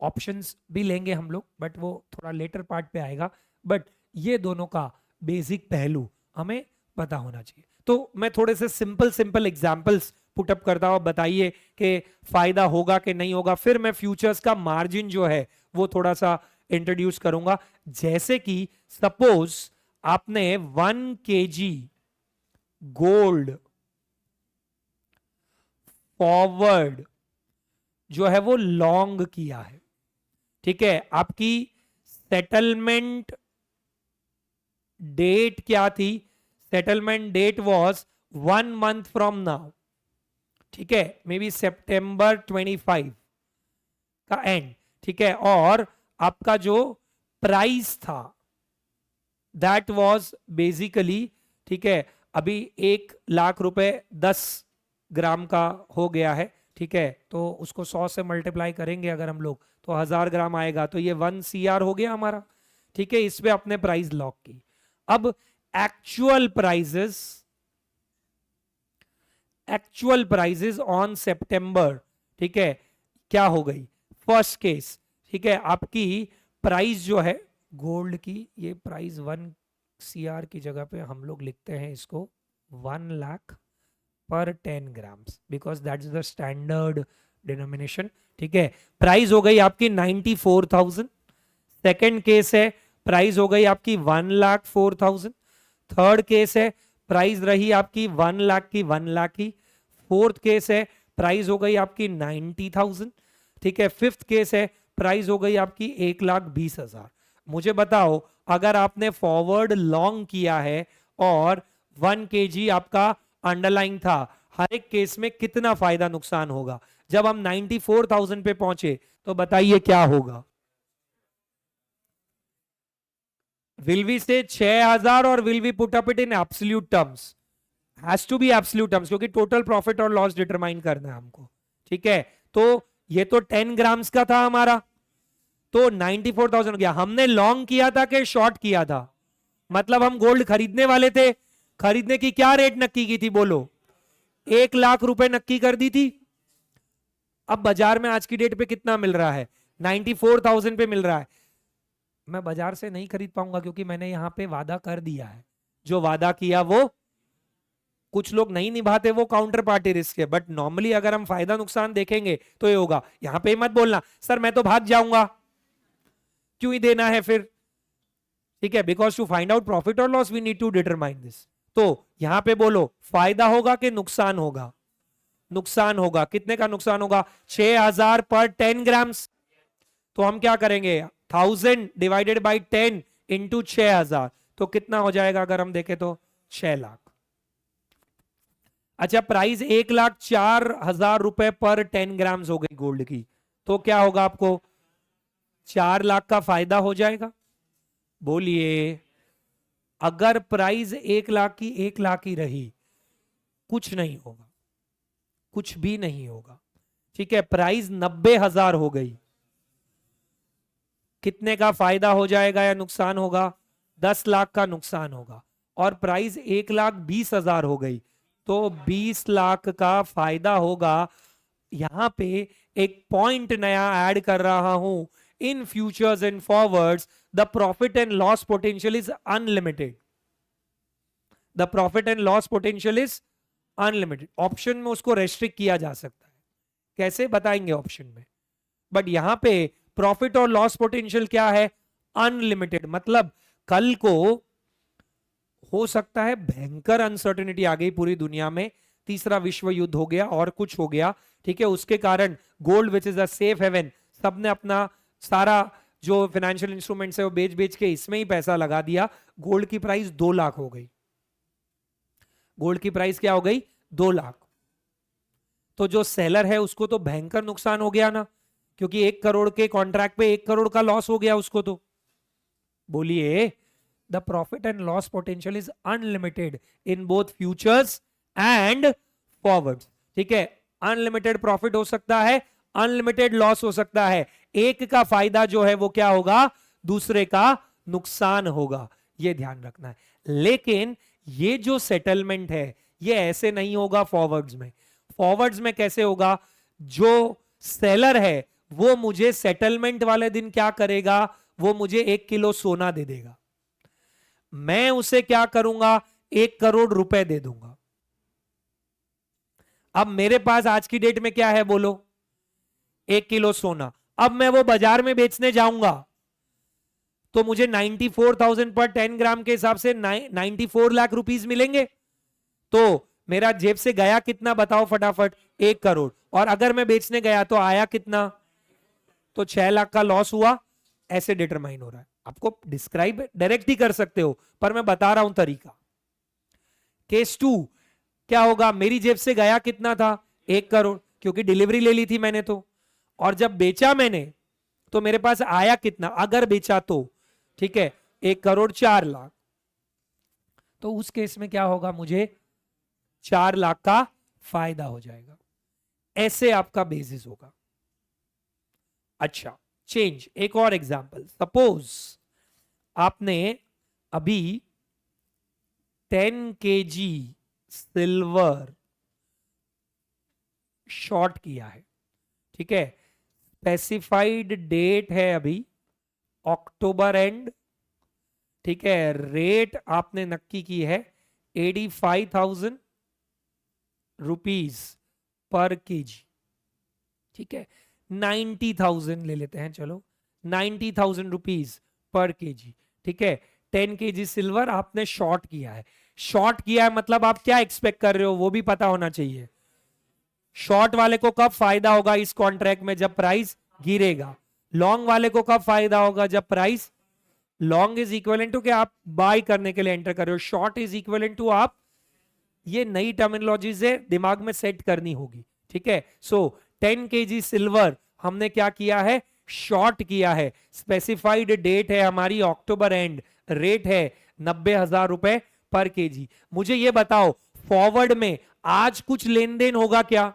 Options भी लेंगे हम लोग, but वो थोड़ा letter part पे आएगा। बट ये दोनों का बेसिक पहलू हमें पता होना चाहिए। तो मैं थोड़े से सिंपल सिंपल एग्जांपल्स पुटअप करता हूं, बताइए कि फायदा होगा कि नहीं होगा। फिर मैं फ्यूचर्स का मार्जिन जो है वो थोड़ा सा इंट्रोड्यूस करूंगा। जैसे कि सपोज आपने 1 kg गोल्ड फॉरवर्ड जो है वो लॉन्ग किया है, ठीक है, आपकी सेटलमेंट डेट क्या थी? Settlement date was 1 month from now, ठीक है, मे बी September 25 का एंड, ठीक है, और आपका जो प्राइस था दैट वाज बेसिकली ठीक है, अभी 1,00,000 रुपए 10 ग्राम का हो गया है, ठीक है, तो उसको 100 से मल्टीप्लाई करेंगे अगर हम लोग, तो 1000 ग्राम आएगा, तो ये 1 CR हो गया हमारा, ठीक है। इस पे अपने प्राइस लॉक की। अब एक्चुअल प्राइजेस ऑन सितंबर, ठीक है, क्या हो गई, फर्स्ट केस, ठीक है, आपकी प्राइस जो है गोल्ड की, ये प्राइस 1 CR की जगह पे हम लोग लिखते हैं इसको 1 लाख पर 10 grams, because that is the standard denomination, ठीक है। प्राइस हो गई आपकी 94,000। सेकेंड केस है, प्राइस हो गई आपकी 1,04,000। थर्ड केस है, प्राइस रही आपकी 1 लाख की 1 लाख की। फोर्थ केस है, प्राइस हो गई आपकी 90,000, ठीक है। फिफ्थ केस है, प्राइस हो गई आपकी 1,20,000। मुझे बताओ, अगर आपने फॉरवर्ड लॉन्ग किया है और 1 kg आपका अंडरलाइन था, हर एक केस में कितना फायदा नुकसान होगा? जब हम 94,000 पे पहुंचे तो बताइए क्या होगा? विल वी से 6,000 और will we put up it in absolute terms? Has to be absolute terms, क्योंकि टोटल प्रॉफिट और लॉस डिटरमाइन करना है हमको, ठीक है। तो ये तो 10 ग्राम्स का था हमारा, तो 94,000 हो गया। हमने लॉन्ग किया था कि शॉर्ट किया था? मतलब हम गोल्ड खरीदने वाले थे। खरीदने की क्या रेट नक्की की थी बोलो? 1 लाख रुपए नक्की कर दी थी। अब बाजार में आज की डेट पे कितना मिल रहा है? 94,000 पे मिल रहा है। मैं बाजार से नहीं खरीद पाऊंगा क्योंकि मैंने यहां पे वादा कर दिया है। जो वादा किया वो कुछ लोग नहीं निभाते, वो काउंटर पार्टी रिस्क है, बट नॉर्मली अगर हम फायदा नुकसान देखेंगे तो ये होगा। यहां पे मत बोलना सर मैं तो भाग जाऊंगा, क्यों ही देना है फिर, ठीक है। Because to find out profit और loss we need to determine this. तो यहां पे बोलो फायदा होगा कि नुकसान होगा? नुकसान होगा। कितने का नुकसान होगा? 6,000 पर 10 ग्राम्स। तो हम क्या करेंगे? 1000 डिवाइडेड बाई 10 इंटू 6,000, तो कितना हो जाएगा अगर हम देखें तो? 6 लाख। अच्छा, प्राइस 1,04,000 रुपए पर 10 ग्राम्स हो गई गोल्ड की, तो क्या होगा आपको? 4 लाख का फायदा हो जाएगा। बोलिए, अगर प्राइस 1 लाख की 1 लाख ही रही, कुछ नहीं होगा, कुछ भी नहीं होगा, ठीक है। प्राइस 90,000 हो गई, कितने का फायदा हो जाएगा या नुकसान होगा? 10 लाख का नुकसान होगा। और प्राइस 1,20,000 हो गई, तो 20 लाख का फायदा होगा। यहां पे एक पॉइंट नया ऐड कर रहा हूं, इन futures and forwards the profit and loss potential is unlimited. The profit and loss potential is unlimited. Option में उसको रेस्ट्रिक्ट किया जा सकता है, कैसे बताएंगे ऑप्शन में, बट यहां पे प्रॉफिट और लॉस पोटेंशियल क्या है? अनलिमिटेड। मतलब कल को हो सकता है भयंकर अनसर्टेनिटी आ गई पूरी दुनिया में, तीसरा विश्व युद्ध हो गया और कुछ हो गया, ठीक है, उसके कारण gold which is a safe haven, सबने अपना सारा जो फाइनेंशियल इंस्ट्रूमेंट्स है वो बेच बेच के इसमें ही पैसा लगा दिया। गोल्ड की प्राइस 2 लाख हो गई। गोल्ड की प्राइस क्या हो गई? 2 लाख। तो जो सेलर है उसको तो भयंकर नुकसान हो गया ना, क्योंकि 1 करोड़ के कॉन्ट्रैक्ट पे 1 करोड़ का लॉस हो गया उसको। तो बोलिए, the profit and loss potential is unlimited in both futures and forwards, ठीक है। अनलिमिटेड प्रॉफिट हो सकता है, अनलिमिटेड लॉस हो सकता है। एक का फायदा जो है वो क्या होगा? दूसरे का नुकसान होगा, ये ध्यान रखना है। लेकिन ये जो सेटलमेंट है ये ऐसे नहीं होगा फॉरवर्ड्स में। फॉरवर्ड्स में कैसे होगा? जो सेलर है वो मुझे सेटलमेंट वाले दिन क्या करेगा? वो मुझे 1 किलो सोना दे देगा, मैं उसे क्या करूंगा? 1 करोड़ रुपए दे दूंगा। अब मेरे पास आज की डेट में क्या है बोलो? 1 किलो सोना। अब मैं वो बाजार में बेचने जाऊंगा तो मुझे 94,000 पर 10 ग्राम के हिसाब से 94 लाख रुपीस मिलेंगे। तो मेरा जेब से गया कितना बताओ फटाफट? 1 करोड़। और अगर मैं बेचने गया तो आया कितना? तो 6 लाख का लॉस हुआ। ऐसे डिटरमाइन हो रहा है। आपको डिस्क्राइब डायरेक्ट ही कर सकते हो, पर मैं बता रहा हूं तरीका। केस 2 क्या होगा? मेरी जेब से गया कितना था? 1 करोड़, क्योंकि डिलीवरी ले ली थी मैंने तो। और जब बेचा मैंने तो मेरे पास आया कितना? अगर बेचा तो, ठीक है, 1 करोड़ 4 लाख। तो उस केस में क्या होगा, मुझे 4 लाख का फायदा हो जाएगा। ऐसे आपका बेसिस होगा। अच्छा, चेंज, एक और एग्जांपल। सपोज आपने अभी 10 केजी सिल्वर शॉर्ट किया है, ठीक है, स्पेसिफाइड डेट है अभी अक्टूबर एंड, ठीक है, रेट आपने नक्की की है 85,000 रुपीज पर केजी, ठीक है, 90,000 ले लेते हैं, चलो 90,000 रुपीज पर केजी, ठीक है। 10 केजी सिल्वर आपने शॉर्ट किया है। शॉर्ट किया है मतलब आप क्या एक्सपेक्ट कर रहे हो वो भी पता होना चाहिए। शॉर्ट वाले को कब फायदा होगा इस कॉन्ट्रैक्ट में, जब प्राइस गिरेगा। लॉन्ग वाले को कब फायदा होगा, जब price, long is equal to, कि आप बाय करने के लिए एंटर कर रहे हो, शॉर्ट इज इक्वल टू आप, ये नई टर्मिनोलॉजी से दिमाग में सेट करनी होगी, ठीक है। सो 10 केजी सिल्वर हमने क्या किया है, शॉर्ट किया है, स्पेसिफाइड डेट है हमारी अक्टूबर एंड, रेट है 90,000 रुपए पर केजी। मुझे ये बताओ फॉरवर्ड में आज कुछ लेन देन होगा क्या?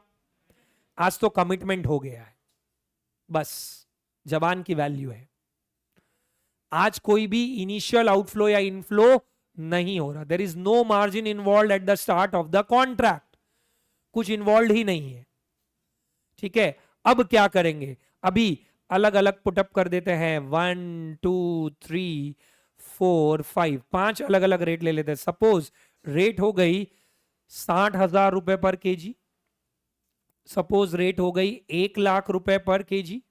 आज तो कमिटमेंट हो गया है, बस जबान की वैल्यू है। आज कोई भी इनिशियल आउटफ्लो या इनफ्लो नहीं हो रहा। There is no margin involve at the start of the contract, कुछ इन्वॉल्व ही नहीं है, ठीक है। अब क्या करेंगे, अभी अलग अलग पुटअप कर देते हैं, 1 2 3 4 5, 5 अलग अलग रेट ले लेते हैं। सपोज रेट हो गई 60,000 रुपए पर केजी, सपोज रेट हो गई 1 लाख रुपए पर केजी,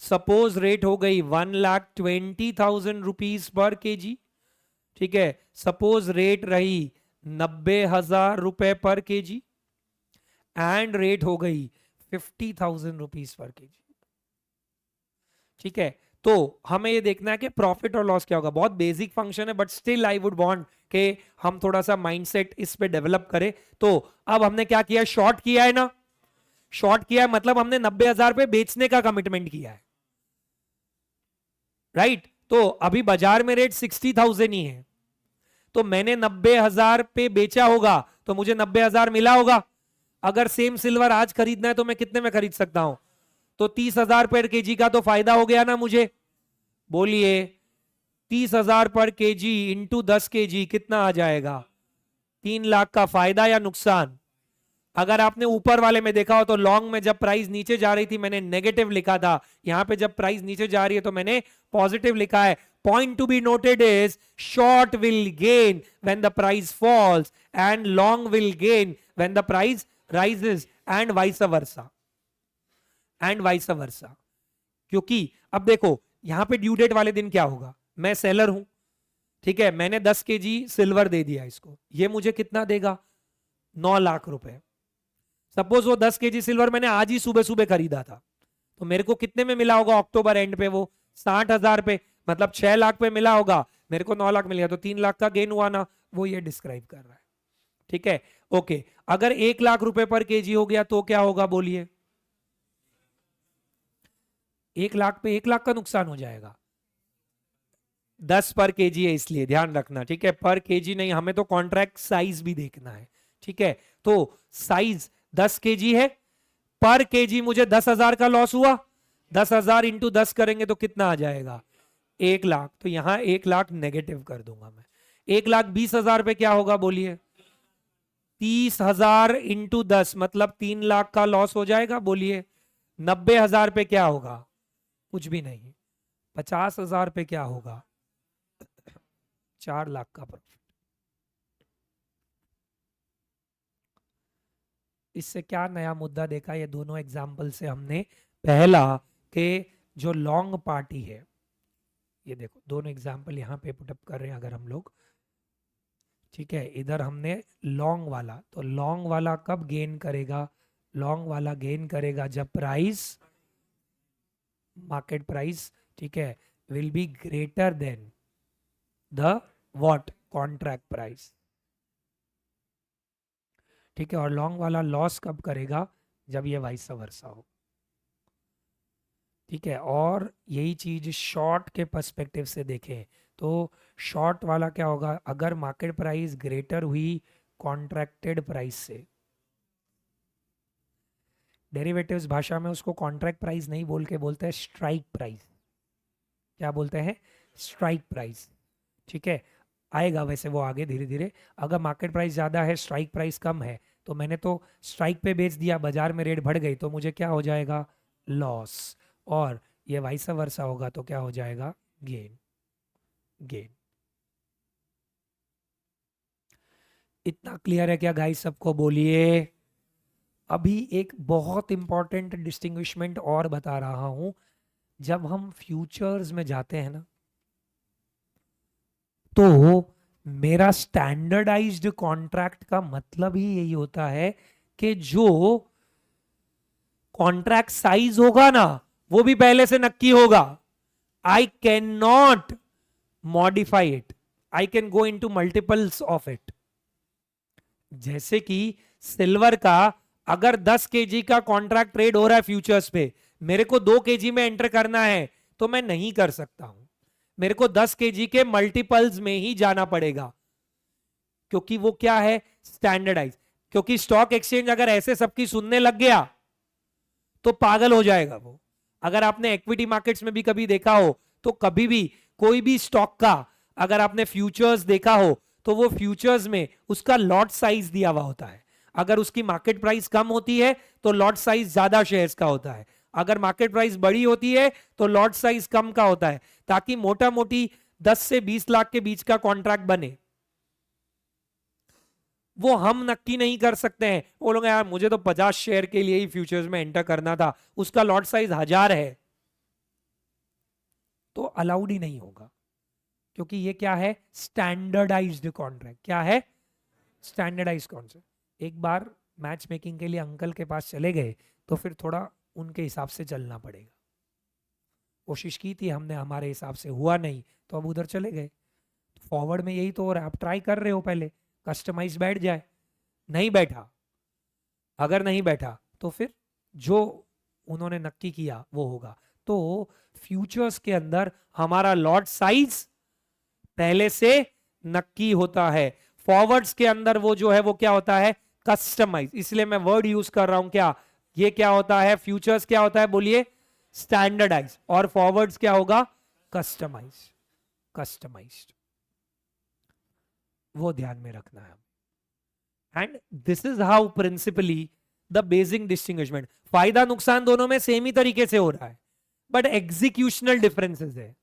सपोज रेट हो गई 1,20,000 रुपीज पर केजी, ठीक है, सपोज रेट रही 90,000 रुपए पर केजी, एंड रेट हो गई 50,000 रुपीज पर केजी, ठीक है। तो हमें ये देखना है कि प्रॉफिट और लॉस क्या होगा। बहुत बेसिक फंक्शन है, but still I would want कि हम थोड़ा सा माइंडसेट इस पे डेवलप करें। तो अब हमने क्या किया, शॉर्ट किया है ना, शॉर्ट किया है मतलब हमने 90,000 पे बेचने का कमिटमेंट किया है, राइट। तो अभी बाजार में रेट 60,000 ही है, तो मैंने 90,000 पे बेचा होगा तो मुझे 90,000 मिला होगा। अगर सेम सिल्वर आज खरीदना है तो मैं कितने में खरीद सकता हूं, तो 30,000 पर केजी का तो फायदा हो गया ना मुझे। बोलिए 30,000 पर केजी इंटू 10 केजी कितना आ जाएगा, 3 लाख का फायदा या नुकसान। अगर आपने ऊपर वाले में देखा हो तो लॉन्ग में जब प्राइस नीचे जा रही थी मैंने नेगेटिव लिखा था, यहां पे जब प्राइस नीचे जा रही है तो मैंने पॉजिटिव लिखा है। Point to be noted is short will gain when the price falls and long will gain when the price rises, and vice versa, and vice versa. क्योंकि अब देखो यहां पे ड्यू डेट वाले दिन क्या होगा, मैं सेलर हूं, ठीक है, मैंने 10 केजी सिल्वर दे दिया इसको, ये मुझे कितना देगा, 9 लाख रुपए। सपोज वो 10 केजी सिल्वर मैंने आज ही सुबह सुबह खरीदा था, तो मेरे को कितने में मिला होगा अक्टूबर एंड पे, वो 60,000 पे, मतलब 6 लाख पे मिला होगा, मेरे को 9 लाख मिल गया, तो 3 लाख का गेन हुआ ना, वो ये डिस्क्राइब कर रहा है, ठीक है। ओके, अगर 1 लाख रुपए पर केजी हो गया तो क्या होगा बोलिए, 1 लाख पे 1 लाख का नुकसान हो जाएगा। 10 पर केजी है इसलिए ध्यान रखना, ठीक है, पर केजी नहीं, हमें तो कॉन्ट्रैक्ट साइज भी देखना है, ठीक है। तो साइज 10 केजी है, पर केजी मुझे 10,000 का लॉस हुआ, 10,000 इंटू 10 करेंगे तो कितना आ जाएगा, 1 लाख। तो यहां 1 लाख नेगेटिव कर दूंगा मैं। 1,20,000 पे क्या होगा बोलिए, 30,000 इंटू 10 मतलब 3 लाख का लॉस हो जाएगा। बोलिए 90,000 पे क्या होगा, कुछ भी नहीं। 50,000 पे क्या होगा, 4 लाख का प्रॉफिट। इससे क्या नया मुद्दा देखा, ये दोनों एग्जाम्पल से हमने, पहला के जो लॉन्ग पार्टी है, ये देखो दोनों एग्जाम्पल यहाँ पे पुटअप कर रहे हैं अगर हम लोग, ठीक है, इधर हमने लॉन्ग वाला, तो लॉन्ग वाला कब गेन करेगा, लॉन्ग वाला गेन करेगा जब प्राइस, मार्केट प्राइस, ठीक है, will be greater than the what, contract price, ठीक है। और लॉन्ग वाला लॉस कब करेगा, जब ये वाइस वर्सा हो, ठीक है। और यही चीज शॉर्ट के पर्सपेक्टिव से देखें तो शॉर्ट वाला क्या होगा, अगर मार्केट प्राइस ग्रेटर हुई कॉन्ट्रैक्टेड प्राइस से, डेरिवेटिव्स भाषा में उसको कॉन्ट्रैक्ट प्राइस नहीं बोल के बोलते हैं स्ट्राइक प्राइस। क्या बोलते हैं, स्ट्राइक प्राइस। ठीक है, आएगा वैसे वो आगे धीरे धीरे। अगर मार्केट प्राइस ज़्यादा है, स्ट्राइक प्राइस कम है, तो मैंने तो स्ट्राइक पे बेच दिया, बाजार में रेट बढ़ गई, तो मुझे क्या हो जाएगा, लॉस। और ये वाइस वर्सा होगा तो क्या हो जाएगा, गेन। गेन। इतना क्लियर है क्या गाइस सबको, बोलिए। अभी एक बहुत इंपॉर्टेंट डिस्टिंग्विशमेंट और बता रहा हूं। जब हम फ्यूचर्स में जाते हैं ना, तो मेरा स्टैंडर्डाइज्ड कॉन्ट्रैक्ट का मतलब ही यही होता है कि जो कॉन्ट्रैक्ट साइज होगा ना, वो भी पहले से नक्की होगा। I can not modify it, I can go into multiples of it. जैसे कि सिल्वर का अगर 10 kg का कॉन्ट्रैक्ट ट्रेड हो रहा है फ्यूचर्स पे, मेरे को 2 kg में एंटर करना है, तो मैं नहीं कर सकता हूं। मेरे को 10 kg के मल्टीपल्स में ही जाना पड़ेगा, क्योंकि वो क्या है, स्टैंडर्डाइज। क्योंकि स्टॉक एक्सचेंज अगर ऐसे सबकी सुनने लग गया तो पागल हो जाएगा वो। अगर आपने इक्विटी मार्केट्स में भी कभी देखा हो, तो कभी भी कोई भी स्टॉक का अगर आपने फ्यूचर्स देखा हो, तो वो फ्यूचर्स में उसका लॉट साइज दिया हुआ होता है। अगर उसकी मार्केट प्राइस कम होती है तो लॉट साइज ज्यादा शेयर्स का होता है, अगर मार्केट प्राइस बड़ी होती है तो लॉट साइज कम का होता है, ताकि मोटा मोटी 10 से 20 लाख के बीच का कॉन्ट्रैक्ट बने। वो हम नक्की नहीं कर सकते हैं। वो लोग यार मुझे तो 50 शेयर के लिए ही फ्यूचर्स में एंटर करना था, उसका लॉट साइज 1000 है, तो अलाउड ही नहीं होगा। क्योंकि ये क्या है, स्टैंडर्डाइज्ड कॉन्ट्रैक्ट। क्या है, स्टैंडर्डाइज्ड कॉन्ट्रैक्ट। एक बार मैच मेकिंग के लिए अंकल के पास चले गए, तो फिर थोड़ा उनके हिसाब से चलना पड़ेगा। कोशिश की थी हमने, हमारे हिसाब से हुआ नहीं, तो अब उधर चले गए। फॉरवर्ड में यही तो हो रहा है, आप ट्राई कर रहे हो पहले कस्टमाइज बैठ जाए, नहीं बैठा। अगर नहीं बैठा तो फिर जो उन्होंने नक्की किया वो होगा। तो फ्यूचर्स के अंदर हमारा लॉट साइज पहले से नक्की होता है, फॉरवर्ड्स के अंदर वो जो है वो क्या होता है, कस्टमाइज। इसलिए मैं वर्ड यूज कर रहा हूं, क्या ये क्या होता है, फ्यूचर्स क्या होता है, बोलिए, स्टैंडर्डाइज, और फॉरवर्ड्स क्या होगा, कस्टमाइज। कस्टमाइज्ड, वो ध्यान में रखना है। And this is how principally the basic distinguishment. फायदा नुकसान दोनों में सेम ही तरीके से हो रहा है, बट एग्जीक्यूशनल डिफरेंसेस है।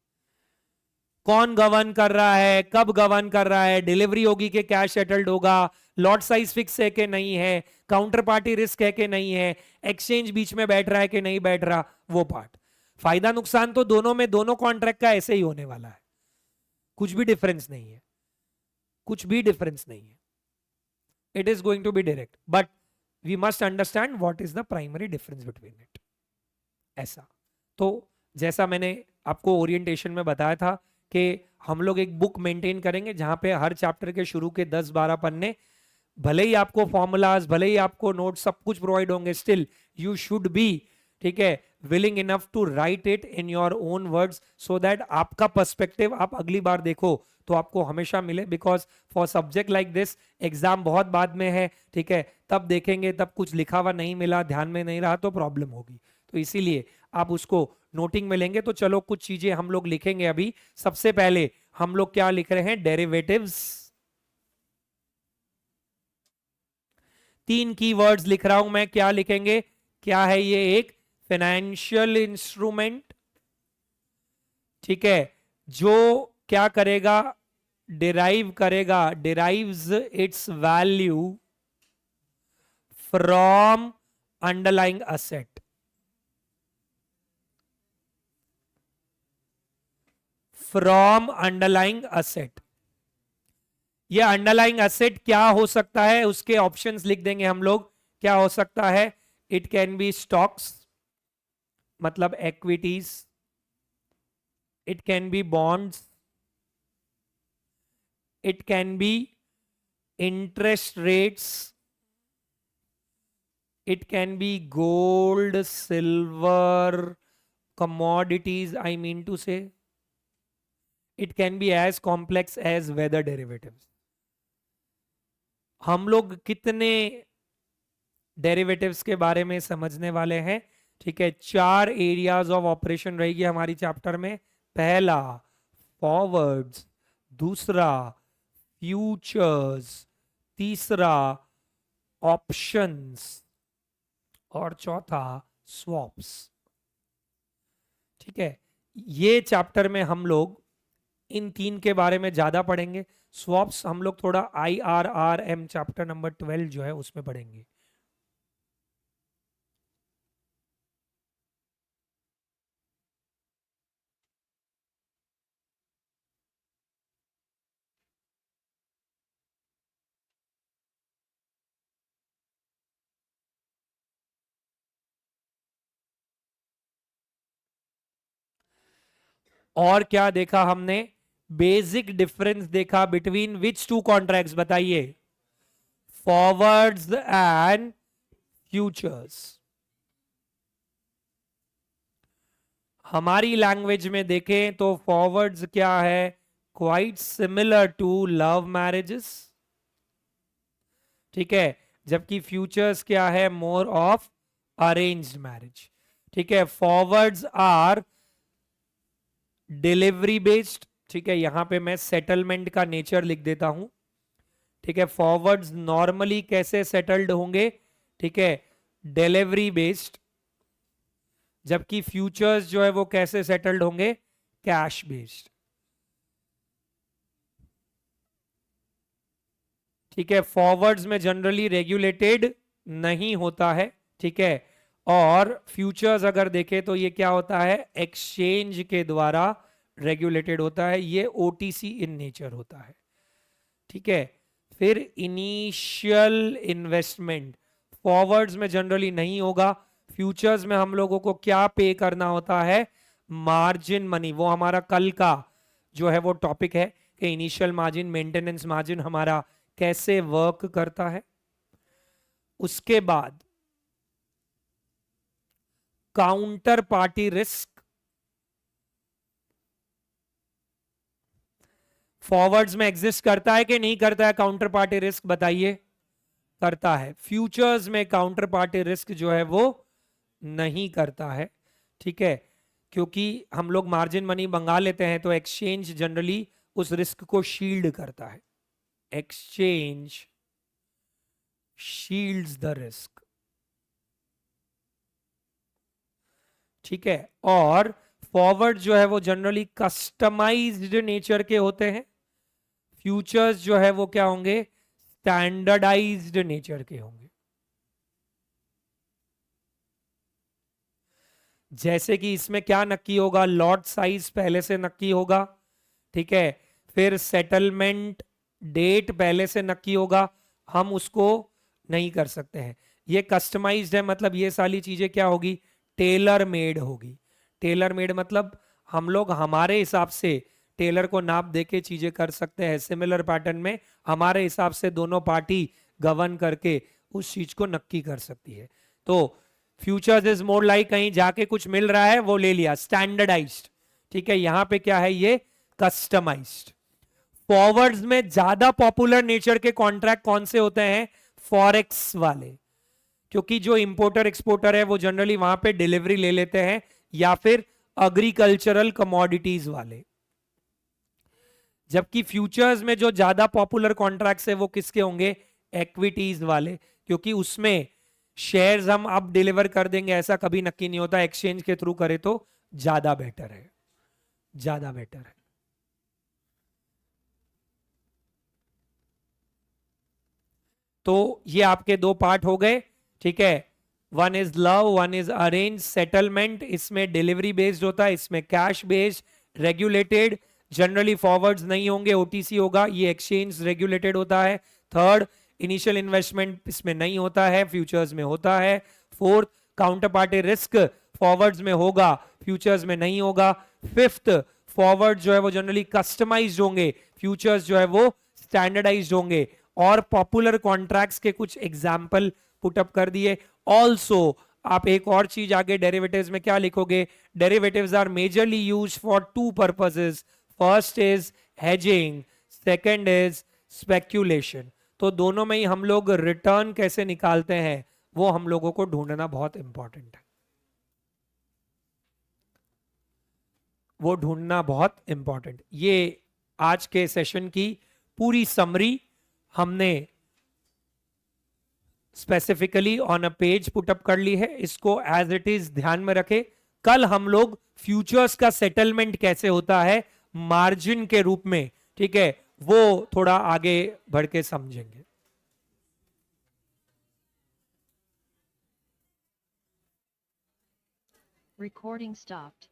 कौन गवर्न कर रहा है, कब गवर्न कर रहा है, डिलीवरी होगी कि कैश सेटल्ड होगा, लॉट साइज फिक्स है कि नहीं है, काउंटर पार्टी रिस्क है कि नहीं है, एक्सचेंज बीच में बैठ रहा है कि नहीं बैठ रहा, वो पार्ट। फायदा नुकसान तो दोनों में, दोनों कॉन्ट्रैक्ट का ऐसे ही होने वाला है, कुछ भी डिफरेंस नहीं है, कुछ भी डिफरेंस नहीं है। It is going to be direct, but we must understand what is the primary difference between it. ऐसा। तो जैसा मैंने आपको ओरिएंटेशन में बताया था कि हम लोग एक बुक मेंटेन करेंगे जहां पे हर चैप्टर के शुरू के 10-12 पन्ने, भले ही आपको फॉर्मूलाज, भले ही आपको नोट, सब कुछ प्रोवाइड होंगे, स्टिल यू शुड बी, ठीक है, willing enough to write it in your own words, so that आपका पर्सपेक्टिव आप अगली बार देखो तो आपको हमेशा मिले। Because for subject like this exam बहुत बाद में है, ठीक है, तब देखेंगे, तब कुछ लिखा हुआ नहीं मिला, ध्यान में नहीं रहा, तो प्रॉब्लम होगी। तो इसीलिए आप उसको नोटिंग में लेंगे। तो चलो कुछ चीजें हम लोग लिखेंगे अभी। सबसे पहले हम लोग क्या लिख रहे हैं, डेरिवेटिव्स। 3 कीवर्ड्स लिख रहा हूं मैं, क्या लिखेंगे, क्या है ये, एक फाइनेंशियल इंस्ट्रूमेंट, ठीक है, जो क्या करेगा, डिराइव करेगा, derives it's value from underlying asset. From underlying asset. ये अंडरलाइंग असेट क्या हो सकता है, उसके ऑप्शंस लिख देंगे हम लोग। क्या हो सकता है, इट कैन बी स्टॉक्स, मतलब equities, it can be bonds, it can be interest rates, it can be gold, silver, commodities I mean to say, it can be as complex as weather derivatives. हम लोग कितने derivatives के बारे में समझने वाले हैं? ठीक है, 4 एरियाज ऑफ ऑपरेशन रहेगी हमारी चैप्टर में। पहला फॉरवर्ड्स, दूसरा फ्यूचर्स, तीसरा ऑप्शंस और चौथा स्वॉप्स। ठीक है, ये चैप्टर में हम लोग इन 3 के बारे में ज्यादा पढ़ेंगे। स्वॉप्स हम लोग थोड़ा IRRM चैप्टर नंबर 12 जो है उसमें पढ़ेंगे। और क्या देखा हमने? बेसिक डिफरेंस देखा बिटवीन विच 2 कॉन्ट्रैक्ट्स, बताइए? Forwards and futures. हमारी लैंग्वेज में देखें तो फॉरवर्ड्स क्या है? Quite similar to love marriages. ठीक है, जबकि फ्यूचर्स क्या है? More of arranged marriage. ठीक है, फॉरवर्ड्स आर डिलीवरी बेस्ड। ठीक है, यहां पे मैं सेटलमेंट का नेचर लिख देता हूं। ठीक है, फॉरवर्ड्स नॉर्मली कैसे सेटल्ड होंगे? ठीक है, डिलीवरी बेस्ड। जबकि फ्यूचर्स जो है वो कैसे सेटल्ड होंगे? Cash based. ठीक है, फॉरवर्ड्स में जनरली रेगुलेटेड नहीं होता है। ठीक है, और फ्यूचर्स अगर देखें तो ये क्या होता है? एक्सचेंज के द्वारा रेगुलेटेड होता है, ये OTC इन नेचर होता है। ठीक है, फिर इनिशियल इन्वेस्टमेंट फॉरवर्ड्स में जनरली नहीं होगा। फ्यूचर्स में हम लोगों को क्या पे करना होता है? Margin money. वो हमारा कल का जो है वो टॉपिक है कि इनिशियल मार्जिन, मेंटेनेंस मार्जिन हमारा कैसे वर्क करता है। उसके बाद काउंटर पार्टी रिस्क। फॉरवर्ड्स में एग्जिस्ट करता है कि नहीं करता है काउंटर पार्टी रिस्क? बताइए। करता है। फ्यूचर्स में काउंटर पार्टी रिस्क जो है वो नहीं करता है। ठीक है, क्योंकि हम लोग मार्जिन मनी मंगा लेते हैं तो एक्सचेंज जनरली उस रिस्क को शील्ड करता है। Exchange shields the risk. ठीक है, और फॉरवर्ड जो है वो जनरली कस्टमाइज्ड नेचर के होते हैं। फ्यूचर्स जो है वो क्या होंगे? स्टैंडर्डाइज्ड नेचर के होंगे। जैसे कि इसमें क्या नक्की होगा? लॉट साइज पहले से नक्की होगा। ठीक है, फिर सेटलमेंट डेट पहले से नक्की होगा, हम उसको नहीं कर सकते हैं। ये कस्टमाइज्ड है, मतलब ये सारी चीजें क्या होगी? टेलर मेड होगी। टेलर मेड मतलब हम लोग हमारे हिसाब से टेलर को नाप देके चीजें कर सकते हैं। सिमिलर पैटर्न में हमारे हिसाब से दोनों पार्टी गवर्न करके उस चीज को नक्की कर सकती है। तो फ्यूचर्स इज मोर लाइक कहीं जाके कुछ मिल रहा है वो ले लिया, स्टैंडर्डाइज्ड। ठीक है, यहां पे क्या है? ये कस्टमाइज्ड। फॉरवर्ड्स में ज्यादा पॉपुलर नेचर के कॉन्ट्रैक्ट कौन से होते हैं? फॉरेक्स वाले, क्योंकि जो इंपोर्टर एक्सपोर्टर है वो जनरली वहां पे डिलीवरी ले लेते हैं, या फिर एग्रीकल्चरल कमोडिटीज वाले। जबकि फ्यूचर्स में जो ज्यादा पॉपुलर कॉन्ट्रैक्ट्स है वो किसके होंगे? इक्विटीज वाले, क्योंकि उसमें शेयर्स हम अब डिलीवर कर देंगे ऐसा कभी नक्की नहीं होता। एक्सचेंज के थ्रू करे तो ज्यादा बेटर है, ज्यादा बेटर है। तो ये आपके 2 पार्ट हो गए। ठीक है, one is love, one is arrange. Settlement इसमें डिलीवरी बेस्ड होता है, इसमें cash based. Regulated generally forwards नहीं होंगे, OTC होगा। ये एक्सचेंज रेगुलेटेड होता है। थर्ड, इनिशियल इन्वेस्टमेंट इसमें नहीं होता है, फ्यूचर्स में होता है। Fourth, counter party risk forwards में होगा, फ्यूचर्स में नहीं होगा। फिफ्थ, फॉरवर्ड जो है वो जनरली कस्टमाइज्ड होंगे, फ्यूचर्स जो है वो स्टैंडर्डाइज्ड होंगे। और पॉपुलर कॉन्ट्रैक्ट्स के कुछ एग्जाम्पल पुटअप कर दिए। ऑल्सो आप एक और चीज आगे डेरिवेटिव्स में क्या लिखोगे? Derivatives are majorly used for 2 purposes. First is hedging, second is speculation. तो दोनों में ही हम लोग रिटर्न कैसे निकालते हैं वो हम लोगों को ढूंढना बहुत इंपॉर्टेंट है, वो ढूंढना बहुत इंपॉर्टेंट। ये आज के सेशन की पूरी समरी हमने specifically on a page put up कर ली है, इसको एज इट इज ध्यान में रखे। कल हम लोग फ्यूचर्स का सेटलमेंट कैसे होता है मार्जिन के रूप में, ठीक है, वो थोड़ा आगे बढ़ के समझेंगे।
Recording stopped.